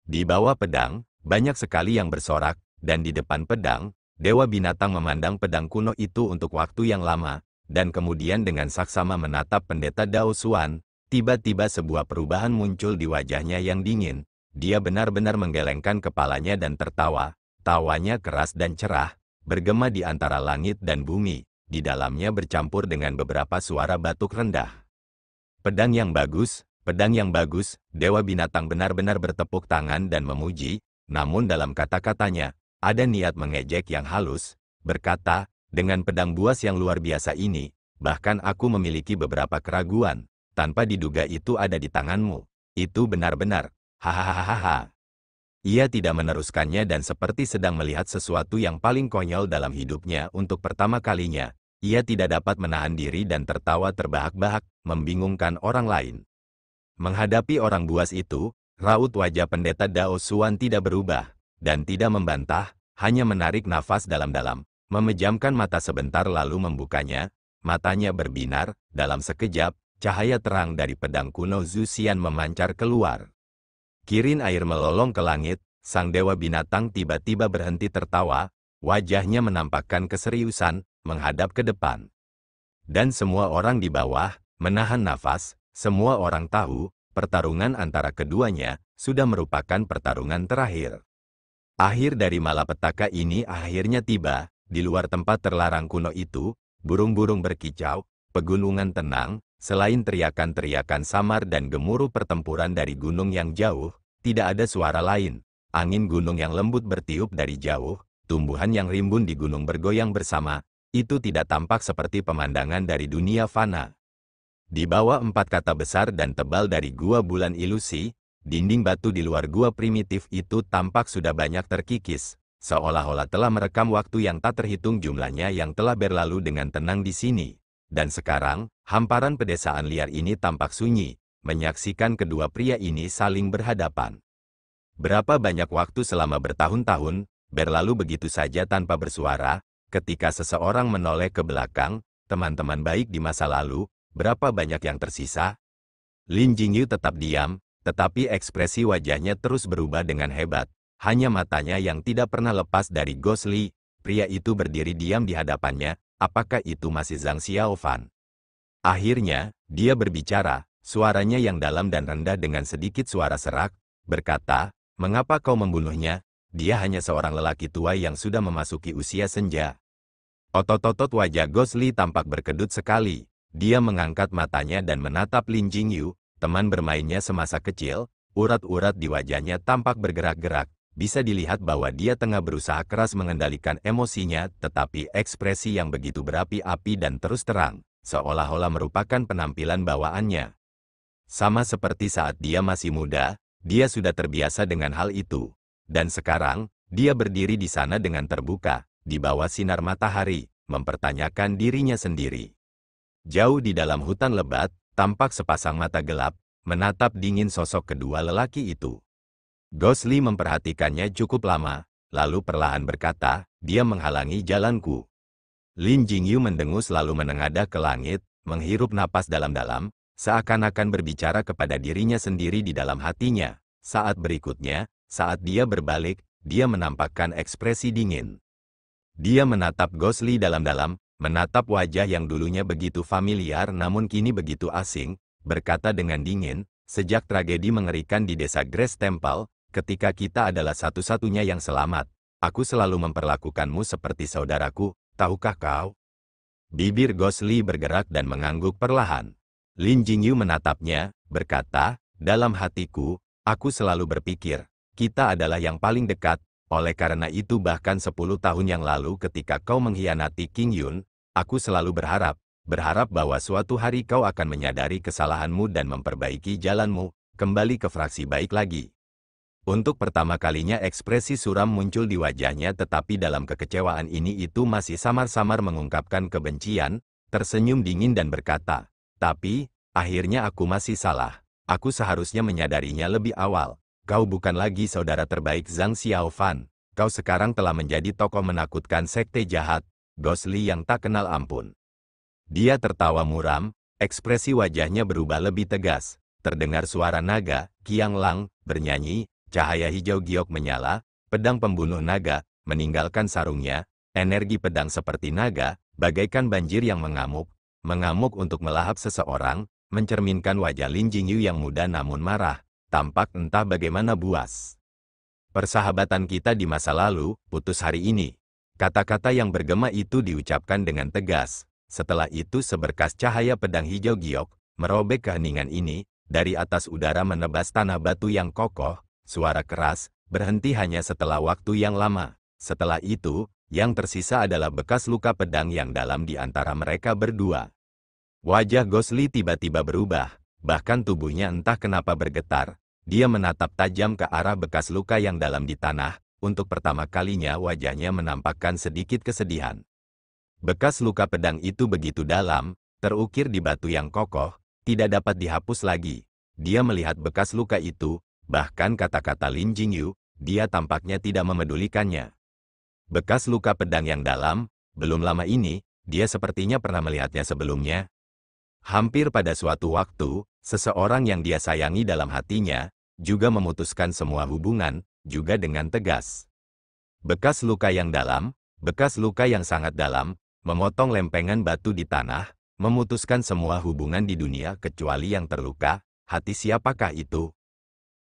Di bawah pedang, banyak sekali yang bersorak, dan di depan pedang, dewa binatang memandang pedang kuno itu untuk waktu yang lama, dan kemudian dengan saksama menatap pendeta Dao Xuan. Tiba-tiba sebuah perubahan muncul di wajahnya yang dingin. Dia benar-benar menggelengkan kepalanya dan tertawa. Tawanya keras dan cerah, bergema di antara langit dan bumi. Di dalamnya bercampur dengan beberapa suara batuk rendah. Pedang yang bagus, Dewa binatang benar-benar bertepuk tangan dan memuji. Namun dalam kata-katanya, ada niat mengejek yang halus. Berkata, dengan pedang buas yang luar biasa ini, bahkan aku memiliki beberapa keraguan. Tanpa diduga itu ada di tanganmu. Itu benar-benar. Hahaha. Ia tidak meneruskannya dan seperti sedang melihat sesuatu yang paling konyol dalam hidupnya untuk pertama kalinya. Ia tidak dapat menahan diri dan tertawa terbahak-bahak, membingungkan orang lain. Menghadapi orang buas itu, raut wajah pendeta Dao Xuan tidak berubah, dan tidak membantah, hanya menarik nafas dalam-dalam, memejamkan mata sebentar lalu membukanya. Matanya berbinar, dalam sekejap, cahaya terang dari pedang kuno Zuxian memancar keluar. Kirin air melolong ke langit, sang dewa binatang tiba-tiba berhenti tertawa, wajahnya menampakkan keseriusan, menghadap ke depan. Dan semua orang di bawah, menahan nafas, semua orang tahu, pertarungan antara keduanya, sudah merupakan pertarungan terakhir. Akhir dari malapetaka ini akhirnya tiba, di luar tempat terlarang kuno itu, burung-burung berkicau, pegunungan tenang. Selain teriakan-teriakan samar dan gemuruh pertempuran dari gunung yang jauh, tidak ada suara lain. Angin gunung yang lembut bertiup dari jauh, tumbuhan yang rimbun di gunung bergoyang bersama, itu tidak tampak seperti pemandangan dari dunia fana. Di bawah 4 kata besar dan tebal dari gua bulan ilusi, dinding batu di luar gua primitif itu tampak sudah banyak terkikis, seolah-olah telah merekam waktu yang tak terhitung jumlahnya yang telah berlalu dengan tenang di sini. Dan sekarang, hamparan pedesaan liar ini tampak sunyi, menyaksikan kedua pria ini saling berhadapan. Berapa banyak waktu selama bertahun-tahun, berlalu begitu saja tanpa bersuara, ketika seseorang menoleh ke belakang, teman-teman baik di masa lalu, berapa banyak yang tersisa? Lin Jingyu tetap diam, tetapi ekspresi wajahnya terus berubah dengan hebat, hanya matanya yang tidak pernah lepas dari Ghost Li. Pria itu berdiri diam di hadapannya. Apakah itu masih Zhang Xiaofan? Akhirnya, dia berbicara, suaranya yang dalam dan rendah dengan sedikit suara serak, berkata, "Mengapa kau membunuhnya? Dia hanya seorang lelaki tua yang sudah memasuki usia senja." Otot-otot wajah Ghost Li tampak berkedut sekali. Dia mengangkat matanya dan menatap Lin Jingyu, teman bermainnya semasa kecil. Urat-urat di wajahnya tampak bergerak-gerak. Bisa dilihat bahwa dia tengah berusaha keras mengendalikan emosinya, tetapi ekspresi yang begitu berapi-api dan terus terang, seolah-olah merupakan penampilan bawaannya. Sama seperti saat dia masih muda, dia sudah terbiasa dengan hal itu. Dan sekarang, dia berdiri di sana dengan terbuka, di bawah sinar matahari, mempertanyakan dirinya sendiri. Jauh di dalam hutan lebat, tampak sepasang mata gelap, menatap dingin sosok kedua lelaki itu. Ghost Li memperhatikannya cukup lama, lalu perlahan berkata, dia menghalangi jalanku. Lin Jingyu mendengus lalu menengadah ke langit, menghirup napas dalam-dalam, seakan-akan berbicara kepada dirinya sendiri di dalam hatinya. Saat berikutnya, saat dia berbalik, dia menampakkan ekspresi dingin. Dia menatap Ghost Lee dalam-dalam, menatap wajah yang dulunya begitu familiar namun kini begitu asing, berkata dengan dingin, sejak tragedi mengerikan di desa Grace Temple, ketika kita adalah satu-satunya yang selamat, aku selalu memperlakukanmu seperti saudaraku, tahukah kau? Bibir Ghost Lee bergerak dan mengangguk perlahan. Lin Jingyu menatapnya, berkata, dalam hatiku, aku selalu berpikir, kita adalah yang paling dekat, oleh karena itu bahkan 10 tahun yang lalu ketika kau mengkhianati King Yun, aku selalu berharap bahwa suatu hari kau akan menyadari kesalahanmu dan memperbaiki jalanmu, kembali ke fraksi baik lagi. Untuk pertama kalinya ekspresi suram muncul di wajahnya tetapi dalam kekecewaan ini itu masih samar-samar mengungkapkan kebencian, tersenyum dingin dan berkata, tapi, akhirnya aku masih salah. Aku seharusnya menyadarinya lebih awal. Kau bukan lagi saudara terbaik Zhang Xiaofan. Kau sekarang telah menjadi tokoh menakutkan sekte jahat, Ghost Lee yang tak kenal ampun. Dia tertawa muram, ekspresi wajahnya berubah lebih tegas. Terdengar suara naga, Qiang Lang, bernyanyi, cahaya hijau giok menyala, pedang pembunuh naga, meninggalkan sarungnya, energi pedang seperti naga, bagaikan banjir yang mengamuk untuk melahap seseorang, mencerminkan wajah Lin Jingyu yang muda namun marah, tampak entah bagaimana buas. Persahabatan kita di masa lalu, putus hari ini. Kata-kata yang bergema itu diucapkan dengan tegas. Setelah itu seberkas cahaya pedang hijau giok, merobek keheningan ini, dari atas udara menebas tanah batu yang kokoh, suara keras, berhenti hanya setelah waktu yang lama. Setelah itu, yang tersisa adalah bekas luka pedang yang dalam di antara mereka berdua. Wajah Ghost Lee tiba-tiba berubah, bahkan tubuhnya entah kenapa bergetar. Dia menatap tajam ke arah bekas luka yang dalam di tanah, untuk pertama kalinya wajahnya menampakkan sedikit kesedihan. Bekas luka pedang itu begitu dalam, terukir di batu yang kokoh, tidak dapat dihapus lagi. Dia melihat bekas luka itu, bahkan kata-kata Lin Jingyu, dia tampaknya tidak memedulikannya. Bekas luka pedang yang dalam, belum lama ini, dia sepertinya pernah melihatnya sebelumnya. Hampir pada suatu waktu, seseorang yang dia sayangi dalam hatinya, juga memutuskan semua hubungan, juga dengan tegas. Bekas luka yang dalam, bekas luka yang sangat dalam, memotong lempengan batu di tanah, memutuskan semua hubungan di dunia kecuali yang terluka, hati siapakah itu?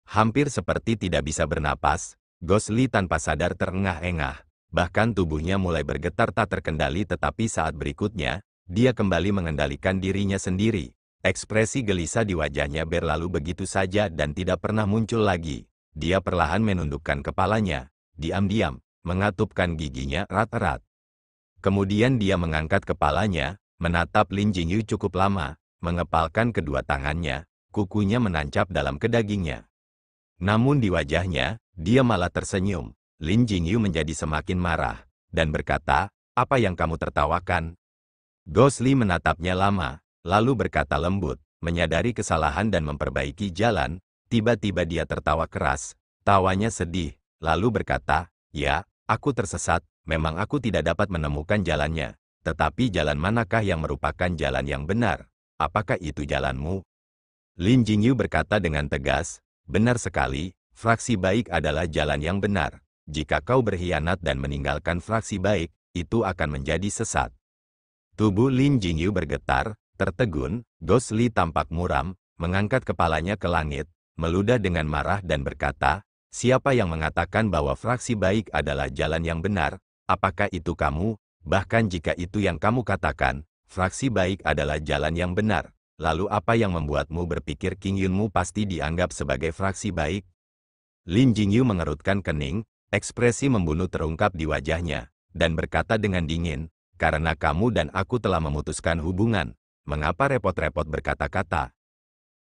Hampir seperti tidak bisa bernapas, Ghost Lee tanpa sadar terengah-engah, bahkan tubuhnya mulai bergetar tak terkendali tetapi saat berikutnya, dia kembali mengendalikan dirinya sendiri. Ekspresi gelisah di wajahnya berlalu begitu saja dan tidak pernah muncul lagi. Dia perlahan menundukkan kepalanya, diam-diam, mengatupkan giginya erat-erat. Kemudian dia mengangkat kepalanya, menatap Lin Jingyu cukup lama, mengepalkan kedua tangannya, kukunya menancap dalam kedagingnya. Namun di wajahnya, dia malah tersenyum. Lin Jingyu menjadi semakin marah, dan berkata, apa yang kamu tertawakan? Ghost Lee menatapnya lama, lalu berkata lembut, menyadari kesalahan dan memperbaiki jalan, tiba-tiba dia tertawa keras, tawanya sedih, lalu berkata, ya, aku tersesat, memang aku tidak dapat menemukan jalannya, tetapi jalan manakah yang merupakan jalan yang benar? Apakah itu jalanmu? Lin Jingyu berkata dengan tegas, benar sekali, fraksi baik adalah jalan yang benar. Jika kau berkhianat dan meninggalkan fraksi baik, itu akan menjadi sesat. Tubuh Lin Jingyu bergetar, tertegun, Ghost Lee tampak muram, mengangkat kepalanya ke langit, meludah dengan marah dan berkata, siapa yang mengatakan bahwa fraksi baik adalah jalan yang benar? Apakah itu kamu? Bahkan jika itu yang kamu katakan, fraksi baik adalah jalan yang benar. Lalu apa yang membuatmu berpikir King Yunmu pasti dianggap sebagai fraksi baik? Lin Jingyu mengerutkan kening, ekspresi membunuh terungkap di wajahnya, dan berkata dengan dingin, karena kamu dan aku telah memutuskan hubungan, mengapa repot-repot berkata-kata?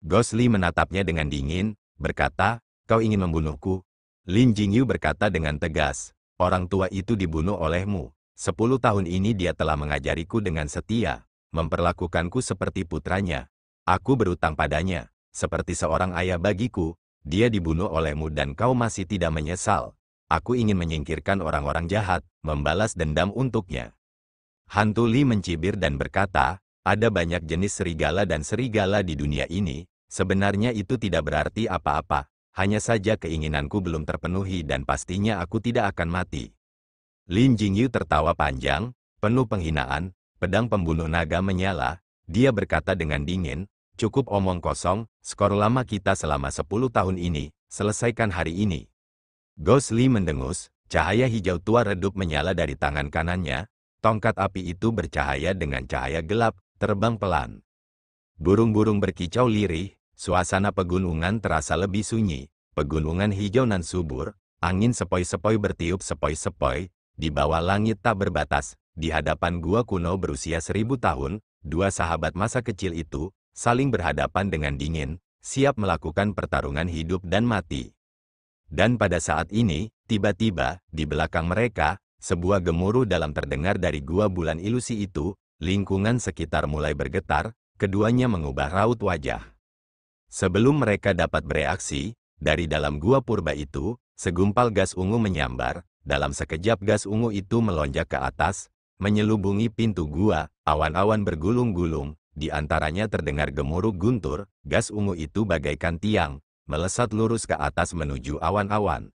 Ghost Lee menatapnya dengan dingin, berkata, kau ingin membunuhku? Lin Jingyu berkata dengan tegas, orang tua itu dibunuh olehmu. 10 tahun ini dia telah mengajariku dengan setia, memperlakukanku seperti putranya. Aku berutang padanya, seperti seorang ayah bagiku, dia dibunuh olehmu dan kau masih tidak menyesal. Aku ingin menyingkirkan orang-orang jahat, membalas dendam untuknya. Hantu Li mencibir dan berkata, ada banyak jenis serigala dan serigala di dunia ini, sebenarnya itu tidak berarti apa-apa, hanya saja keinginanku belum terpenuhi dan pastinya aku tidak akan mati. Lin Jingyu tertawa panjang, penuh penghinaan, pedang pembunuh naga menyala, dia berkata dengan dingin, cukup omong kosong, skor lama kita selama 10 tahun ini, selesaikan hari ini. Ghost Li mendengus, cahaya hijau tua redup menyala dari tangan kanannya, tongkat api itu bercahaya dengan cahaya gelap, terbang pelan. Burung-burung berkicau lirih, suasana pegunungan terasa lebih sunyi, pegunungan hijau nan subur, angin sepoi-sepoi bertiup sepoi-sepoi, di bawah langit tak berbatas, di hadapan gua kuno berusia 1000 tahun, dua sahabat masa kecil itu, saling berhadapan dengan dingin, siap melakukan pertarungan hidup dan mati. Dan pada saat ini, tiba-tiba, di belakang mereka, sebuah gemuruh dalam terdengar dari gua bulan ilusi itu, lingkungan sekitar mulai bergetar, keduanya mengubah raut wajah. Sebelum mereka dapat bereaksi, dari dalam gua purba itu, segumpal gas ungu menyambar, dalam sekejap gas ungu itu melonjak ke atas, menyelubungi pintu gua, awan-awan bergulung-gulung, di antaranya terdengar gemuruh guntur, gas ungu itu bagaikan tiang, melesat lurus ke atas menuju awan-awan.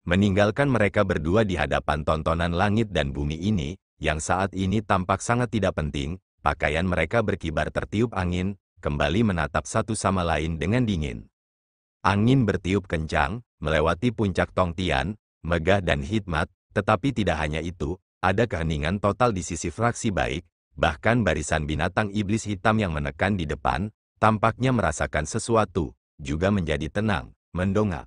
Meninggalkan mereka berdua di hadapan tontonan langit dan bumi ini, yang saat ini tampak sangat tidak penting, pakaian mereka berkibar tertiup angin, kembali menatap satu sama lain dengan dingin. Angin bertiup kencang, melewati puncak Tongtian, megah dan hikmat, tetapi tidak hanya itu, ada keheningan total di sisi fraksi baik, bahkan barisan binatang iblis hitam yang menekan di depan, tampaknya merasakan sesuatu, juga menjadi tenang, mendongak.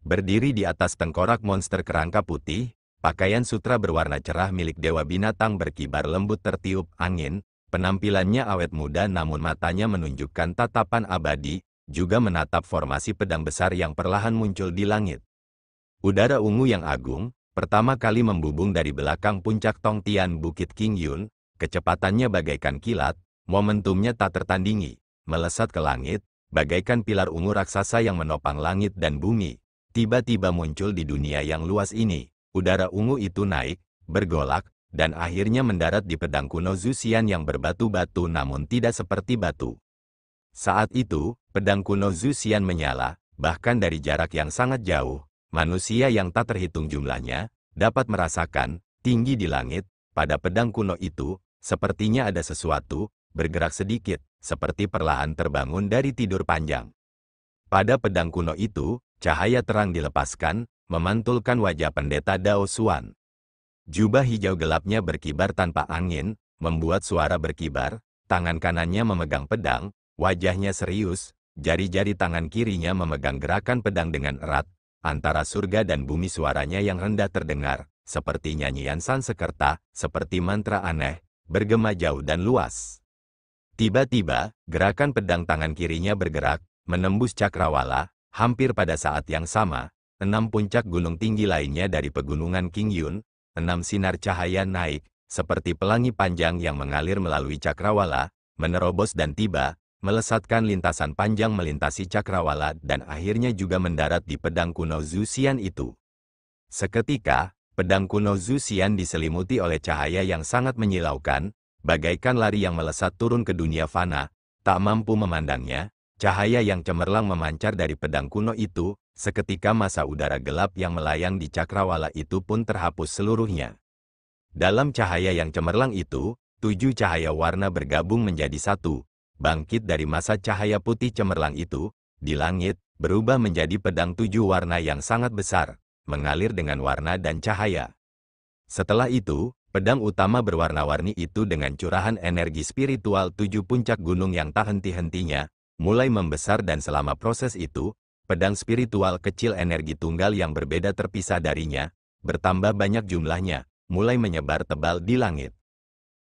Berdiri di atas tengkorak monster kerangka putih, pakaian sutra berwarna cerah milik dewa binatang berkibar lembut tertiup angin, penampilannya awet muda namun matanya menunjukkan tatapan abadi, juga menatap formasi pedang besar yang perlahan muncul di langit. Udara ungu yang agung, pertama kali membubung dari belakang puncak Tongtian Bukit King Yun, kecepatannya bagaikan kilat, momentumnya tak tertandingi, melesat ke langit, bagaikan pilar ungu raksasa yang menopang langit dan bumi, tiba-tiba muncul di dunia yang luas ini. Udara ungu itu naik, bergolak, dan akhirnya mendarat di pedang kuno Zuxian yang berbatu-batu namun tidak seperti batu. Saat itu, pedang kuno Zuxian menyala, bahkan dari jarak yang sangat jauh, manusia yang tak terhitung jumlahnya, dapat merasakan, tinggi di langit, pada pedang kuno itu, sepertinya ada sesuatu, bergerak sedikit, seperti perlahan terbangun dari tidur panjang. Pada pedang kuno itu, cahaya terang dilepaskan, memantulkan wajah pendeta Dao Xuan. Jubah hijau gelapnya berkibar tanpa angin, membuat suara berkibar, tangan kanannya memegang pedang, wajahnya serius, jari-jari tangan kirinya memegang gerakan pedang dengan erat, antara surga dan bumi suaranya yang rendah terdengar, seperti nyanyian Sansekerta, seperti mantra aneh, bergema jauh dan luas. Tiba-tiba, gerakan pedang tangan kirinya bergerak, menembus cakrawala, hampir pada saat yang sama, 6 puncak gunung tinggi lainnya dari pegunungan King Yun, 6 sinar cahaya naik, seperti pelangi panjang yang mengalir melalui cakrawala, menerobos dan tiba, melesatkan lintasan panjang melintasi cakrawala dan akhirnya juga mendarat di pedang kuno Zuxian itu. Seketika, pedang kuno Zuxian diselimuti oleh cahaya yang sangat menyilaukan, bagaikan lari yang melesat turun ke dunia fana, tak mampu memandangnya, cahaya yang cemerlang memancar dari pedang kuno itu, seketika masa udara gelap yang melayang di cakrawala itu pun terhapus seluruhnya. Dalam cahaya yang cemerlang itu, 7 cahaya warna bergabung menjadi satu, bangkit dari masa cahaya putih cemerlang itu, di langit, berubah menjadi pedang 7 warna yang sangat besar, mengalir dengan warna dan cahaya. Setelah itu, pedang utama berwarna-warni itu dengan curahan energi spiritual 7 puncak gunung yang tak henti-hentinya, mulai membesar dan selama proses itu, pedang spiritual kecil energi tunggal yang berbeda terpisah darinya, bertambah banyak jumlahnya, mulai menyebar tebal di langit.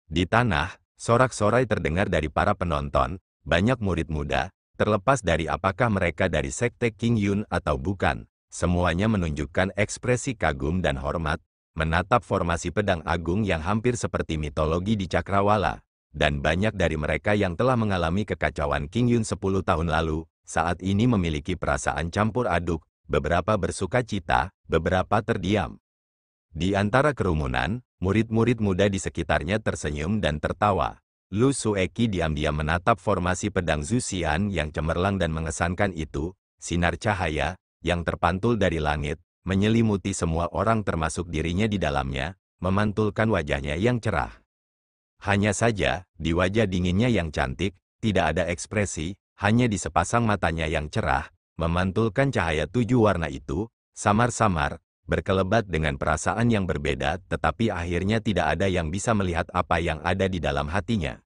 Di tanah, sorak-sorai terdengar dari para penonton, banyak murid muda, terlepas dari apakah mereka dari sekte King Yun atau bukan, semuanya menunjukkan ekspresi kagum dan hormat, menatap formasi pedang agung yang hampir seperti mitologi di cakrawala, dan banyak dari mereka yang telah mengalami kekacauan King Yun 10 tahun lalu, saat ini memiliki perasaan campur aduk, beberapa bersuka cita, Beberapa terdiam. Di antara kerumunan, murid-murid muda di sekitarnya tersenyum dan tertawa. Lu Sueki diam-diam menatap formasi pedang Zuxian yang cemerlang dan mengesankan itu. Sinar cahaya, yang terpantul dari langit, menyelimuti semua orang termasuk dirinya di dalamnya, memantulkan wajahnya yang cerah. Hanya saja, di wajah dinginnya yang cantik, tidak ada ekspresi, hanya di sepasang matanya yang cerah, memantulkan cahaya 7 warna itu, samar-samar, berkelebat dengan perasaan yang berbeda, tetapi akhirnya tidak ada yang bisa melihat apa yang ada di dalam hatinya.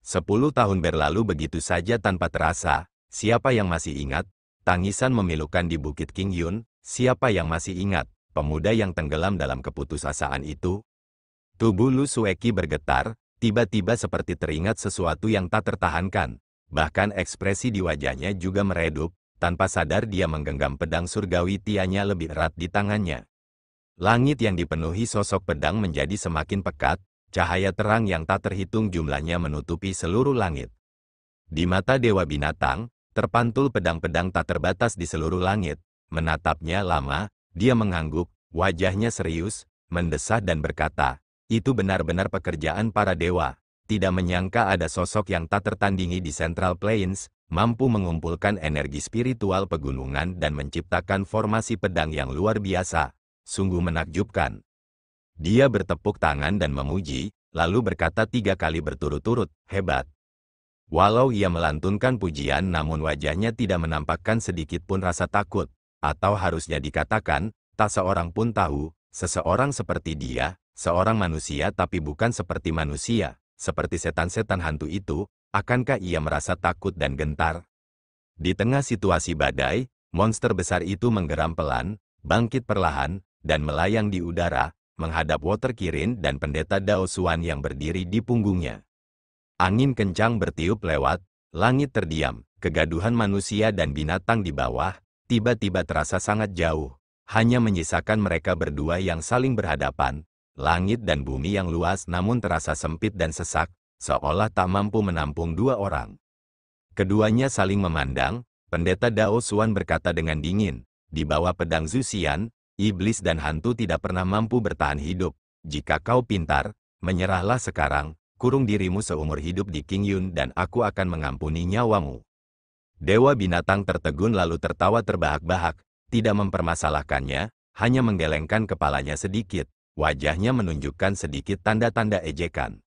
10 tahun berlalu begitu saja tanpa terasa, siapa yang masih ingat? Tangisan memilukan di Bukit Qingyun, siapa yang masih ingat? Pemuda yang tenggelam dalam keputusasaan itu? Tubuh Lu Sueki bergetar, tiba-tiba seperti teringat sesuatu yang tak tertahankan. Bahkan ekspresi di wajahnya juga meredup, tanpa sadar dia menggenggam pedang surgawi tianya lebih erat di tangannya. Langit yang dipenuhi sosok pedang menjadi semakin pekat, cahaya terang yang tak terhitung jumlahnya menutupi seluruh langit. Di mata Dewa Binatang, terpantul pedang-pedang tak terbatas di seluruh langit. Menatapnya lama, dia mengangguk, wajahnya serius, mendesah dan berkata, "Itu benar-benar pekerjaan para dewa. Tidak menyangka ada sosok yang tak tertandingi di Central Plains, mampu mengumpulkan energi spiritual pegunungan dan menciptakan formasi pedang yang luar biasa. Sungguh menakjubkan." Dia bertepuk tangan dan memuji, lalu berkata 3 kali berturut-turut, "Hebat." Walau ia melantunkan pujian namun wajahnya tidak menampakkan sedikit pun rasa takut. Atau harusnya dikatakan, tak seorang pun tahu, seseorang seperti dia, seorang manusia tapi bukan seperti manusia, seperti setan-setan hantu itu, akankah ia merasa takut dan gentar? Di tengah situasi badai, monster besar itu menggeram pelan, bangkit perlahan, dan melayang di udara, menghadap Water Kirin dan pendeta Dao Xuan yang berdiri di punggungnya. Angin kencang bertiup lewat, langit terdiam, kegaduhan manusia dan binatang di bawah, tiba-tiba terasa sangat jauh, hanya menyisakan mereka berdua yang saling berhadapan, langit dan bumi yang luas namun terasa sempit dan sesak, seolah tak mampu menampung 2 orang. Keduanya saling memandang, pendeta Dao Xuan berkata dengan dingin, "Di bawah pedang Zuxian, iblis dan hantu tidak pernah mampu bertahan hidup. Jika kau pintar, menyerahlah sekarang, kurung dirimu seumur hidup di Qingyun dan aku akan mengampuni nyawamu." Dewa Binatang tertegun lalu tertawa terbahak-bahak, tidak mempermasalahkannya, hanya menggelengkan kepalanya sedikit, wajahnya menunjukkan sedikit tanda-tanda ejekan.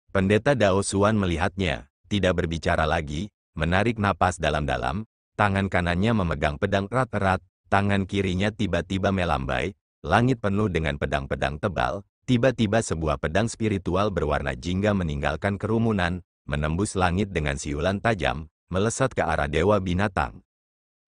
Pendeta Dao Xuan melihatnya, tidak berbicara lagi, menarik napas dalam-dalam, tangan kanannya memegang pedang erat-erat, tangan kirinya tiba-tiba melambai, langit penuh dengan pedang-pedang tebal, tiba-tiba sebuah pedang spiritual berwarna jingga meninggalkan kerumunan, menembus langit dengan siulan tajam, melesat ke arah Dewa Binatang.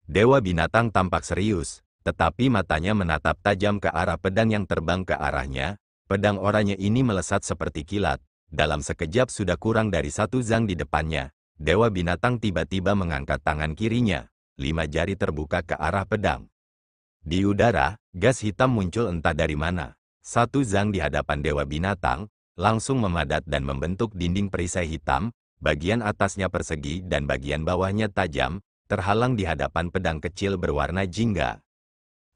Dewa Binatang tampak serius, tetapi matanya menatap tajam ke arah pedang yang terbang ke arahnya. Pedang oranye ini melesat seperti kilat, dalam sekejap sudah kurang dari 1 zang di depannya. Dewa Binatang tiba-tiba mengangkat tangan kirinya, 5 jari terbuka ke arah pedang. Di udara, gas hitam muncul entah dari mana. 1 zang di hadapan Dewa Binatang, langsung memadat dan membentuk dinding perisai hitam, bagian atasnya persegi dan bagian bawahnya tajam, terhalang di hadapan pedang kecil berwarna jingga.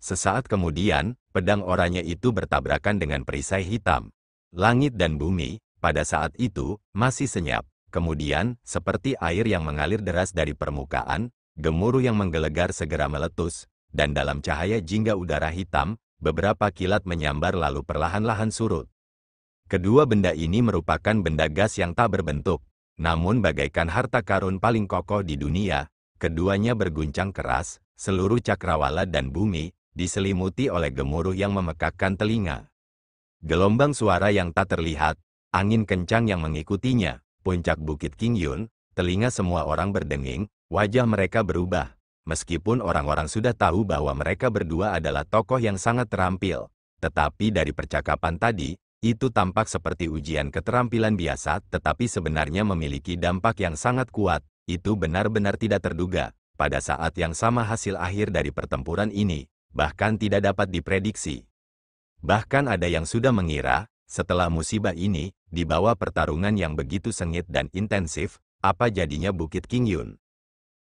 Sesaat kemudian, pedang oranye itu bertabrakan dengan perisai hitam. Langit dan bumi, pada saat itu, masih senyap. Kemudian, seperti air yang mengalir deras dari permukaan, gemuruh yang menggelegar segera meletus, dan dalam cahaya jingga udara hitam, beberapa kilat menyambar lalu perlahan-lahan surut. Kedua benda ini merupakan benda gas yang tak berbentuk, namun bagaikan harta karun paling kokoh di dunia, keduanya berguncang keras, seluruh cakrawala dan bumi, diselimuti oleh gemuruh yang memekakkan telinga. Gelombang suara yang tak terlihat, angin kencang yang mengikutinya, puncak Bukit Qingyun, telinga semua orang berdenging, wajah mereka berubah. Meskipun orang-orang sudah tahu bahwa mereka berdua adalah tokoh yang sangat terampil, tetapi dari percakapan tadi, itu tampak seperti ujian keterampilan biasa, tetapi sebenarnya memiliki dampak yang sangat kuat. Itu benar-benar tidak terduga. Pada saat yang sama hasil akhir dari pertempuran ini, bahkan tidak dapat diprediksi. Bahkan ada yang sudah mengira, setelah musibah ini, di bawah pertarungan yang begitu sengit dan intensif, apa jadinya Bukit Qingyun.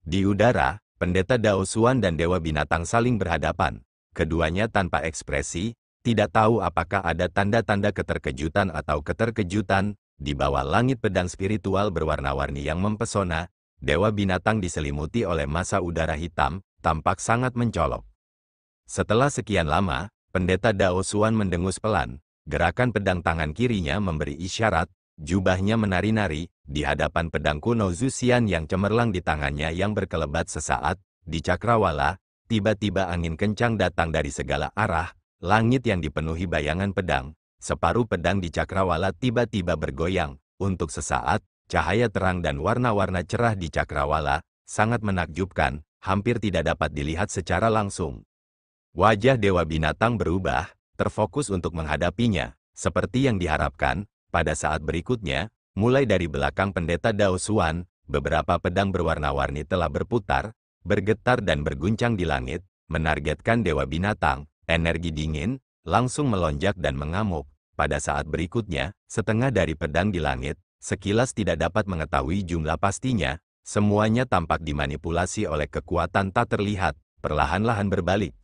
Di udara, pendeta Dao Xuan dan Dewa Binatang saling berhadapan. Keduanya tanpa ekspresi, tidak tahu apakah ada tanda-tanda keterkejutan atau keterkejutan. Di bawah langit pedang spiritual berwarna-warni yang mempesona, Dewa Binatang diselimuti oleh massa udara hitam, tampak sangat mencolok. Setelah sekian lama, Pendeta Dao Xuan mendengus pelan. Gerakan pedang tangan kirinya memberi isyarat, jubahnya menari-nari, di hadapan pedang kuno Zuxian yang cemerlang di tangannya yang berkelebat sesaat. Di cakrawala, tiba-tiba angin kencang datang dari segala arah, langit yang dipenuhi bayangan pedang. Separuh pedang di cakrawala tiba-tiba bergoyang. Untuk sesaat, cahaya terang dan warna-warna cerah di cakrawala sangat menakjubkan, hampir tidak dapat dilihat secara langsung. Wajah Dewa Binatang berubah, terfokus untuk menghadapinya. Seperti yang diharapkan, pada saat berikutnya, mulai dari belakang Pendeta Dao Xuan, beberapa pedang berwarna-warni telah berputar, bergetar dan berguncang di langit, menargetkan Dewa Binatang. Energi dingin langsung melonjak dan mengamuk. Pada saat berikutnya, setengah dari pedang di langit, sekilas tidak dapat mengetahui jumlah pastinya, semuanya tampak dimanipulasi oleh kekuatan tak terlihat, perlahan-lahan berbalik.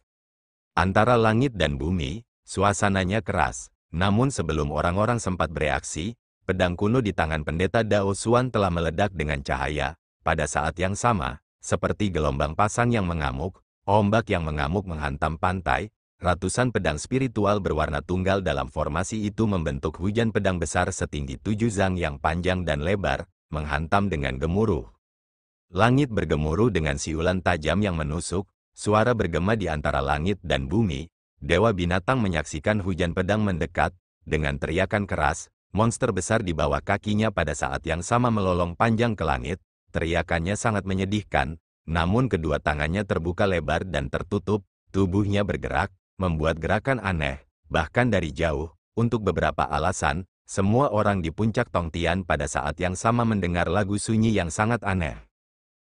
Antara langit dan bumi, suasananya keras. Namun sebelum orang-orang sempat bereaksi, pedang kuno di tangan Pendeta Dao Xuan telah meledak dengan cahaya. Pada saat yang sama, seperti gelombang pasang yang mengamuk, ombak yang mengamuk menghantam pantai, ratusan pedang spiritual berwarna tunggal dalam formasi itu membentuk hujan pedang besar setinggi 7 zang yang panjang dan lebar, menghantam dengan gemuruh. Langit bergemuruh dengan siulan tajam yang menusuk, suara bergema di antara langit dan bumi. Dewa Binatang menyaksikan hujan pedang mendekat, dengan teriakan keras, monster besar di bawah kakinya pada saat yang sama melolong panjang ke langit. Teriakannya sangat menyedihkan, namun kedua tangannya terbuka lebar dan tertutup, tubuhnya bergerak, membuat gerakan aneh, bahkan dari jauh. Untuk beberapa alasan, semua orang di puncak Tongtian pada saat yang sama mendengar lagu sunyi yang sangat aneh.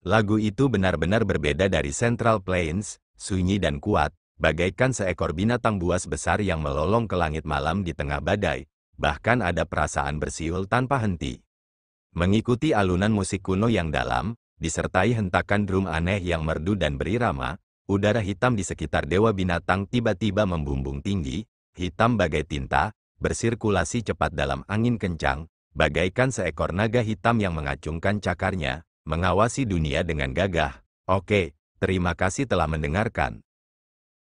Lagu itu benar-benar berbeda dari Central Plains, sunyi dan kuat, bagaikan seekor binatang buas besar yang melolong ke langit malam di tengah badai. Bahkan ada perasaan bersiul tanpa henti. Mengikuti alunan musik kuno yang dalam, disertai hentakan drum aneh yang merdu dan berirama, udara hitam di sekitar Dewa Binatang tiba-tiba membumbung tinggi, hitam bagai tinta, bersirkulasi cepat dalam angin kencang, bagaikan seekor naga hitam yang mengacungkan cakarnya, mengawasi dunia dengan gagah. Oke, terima kasih telah mendengarkan.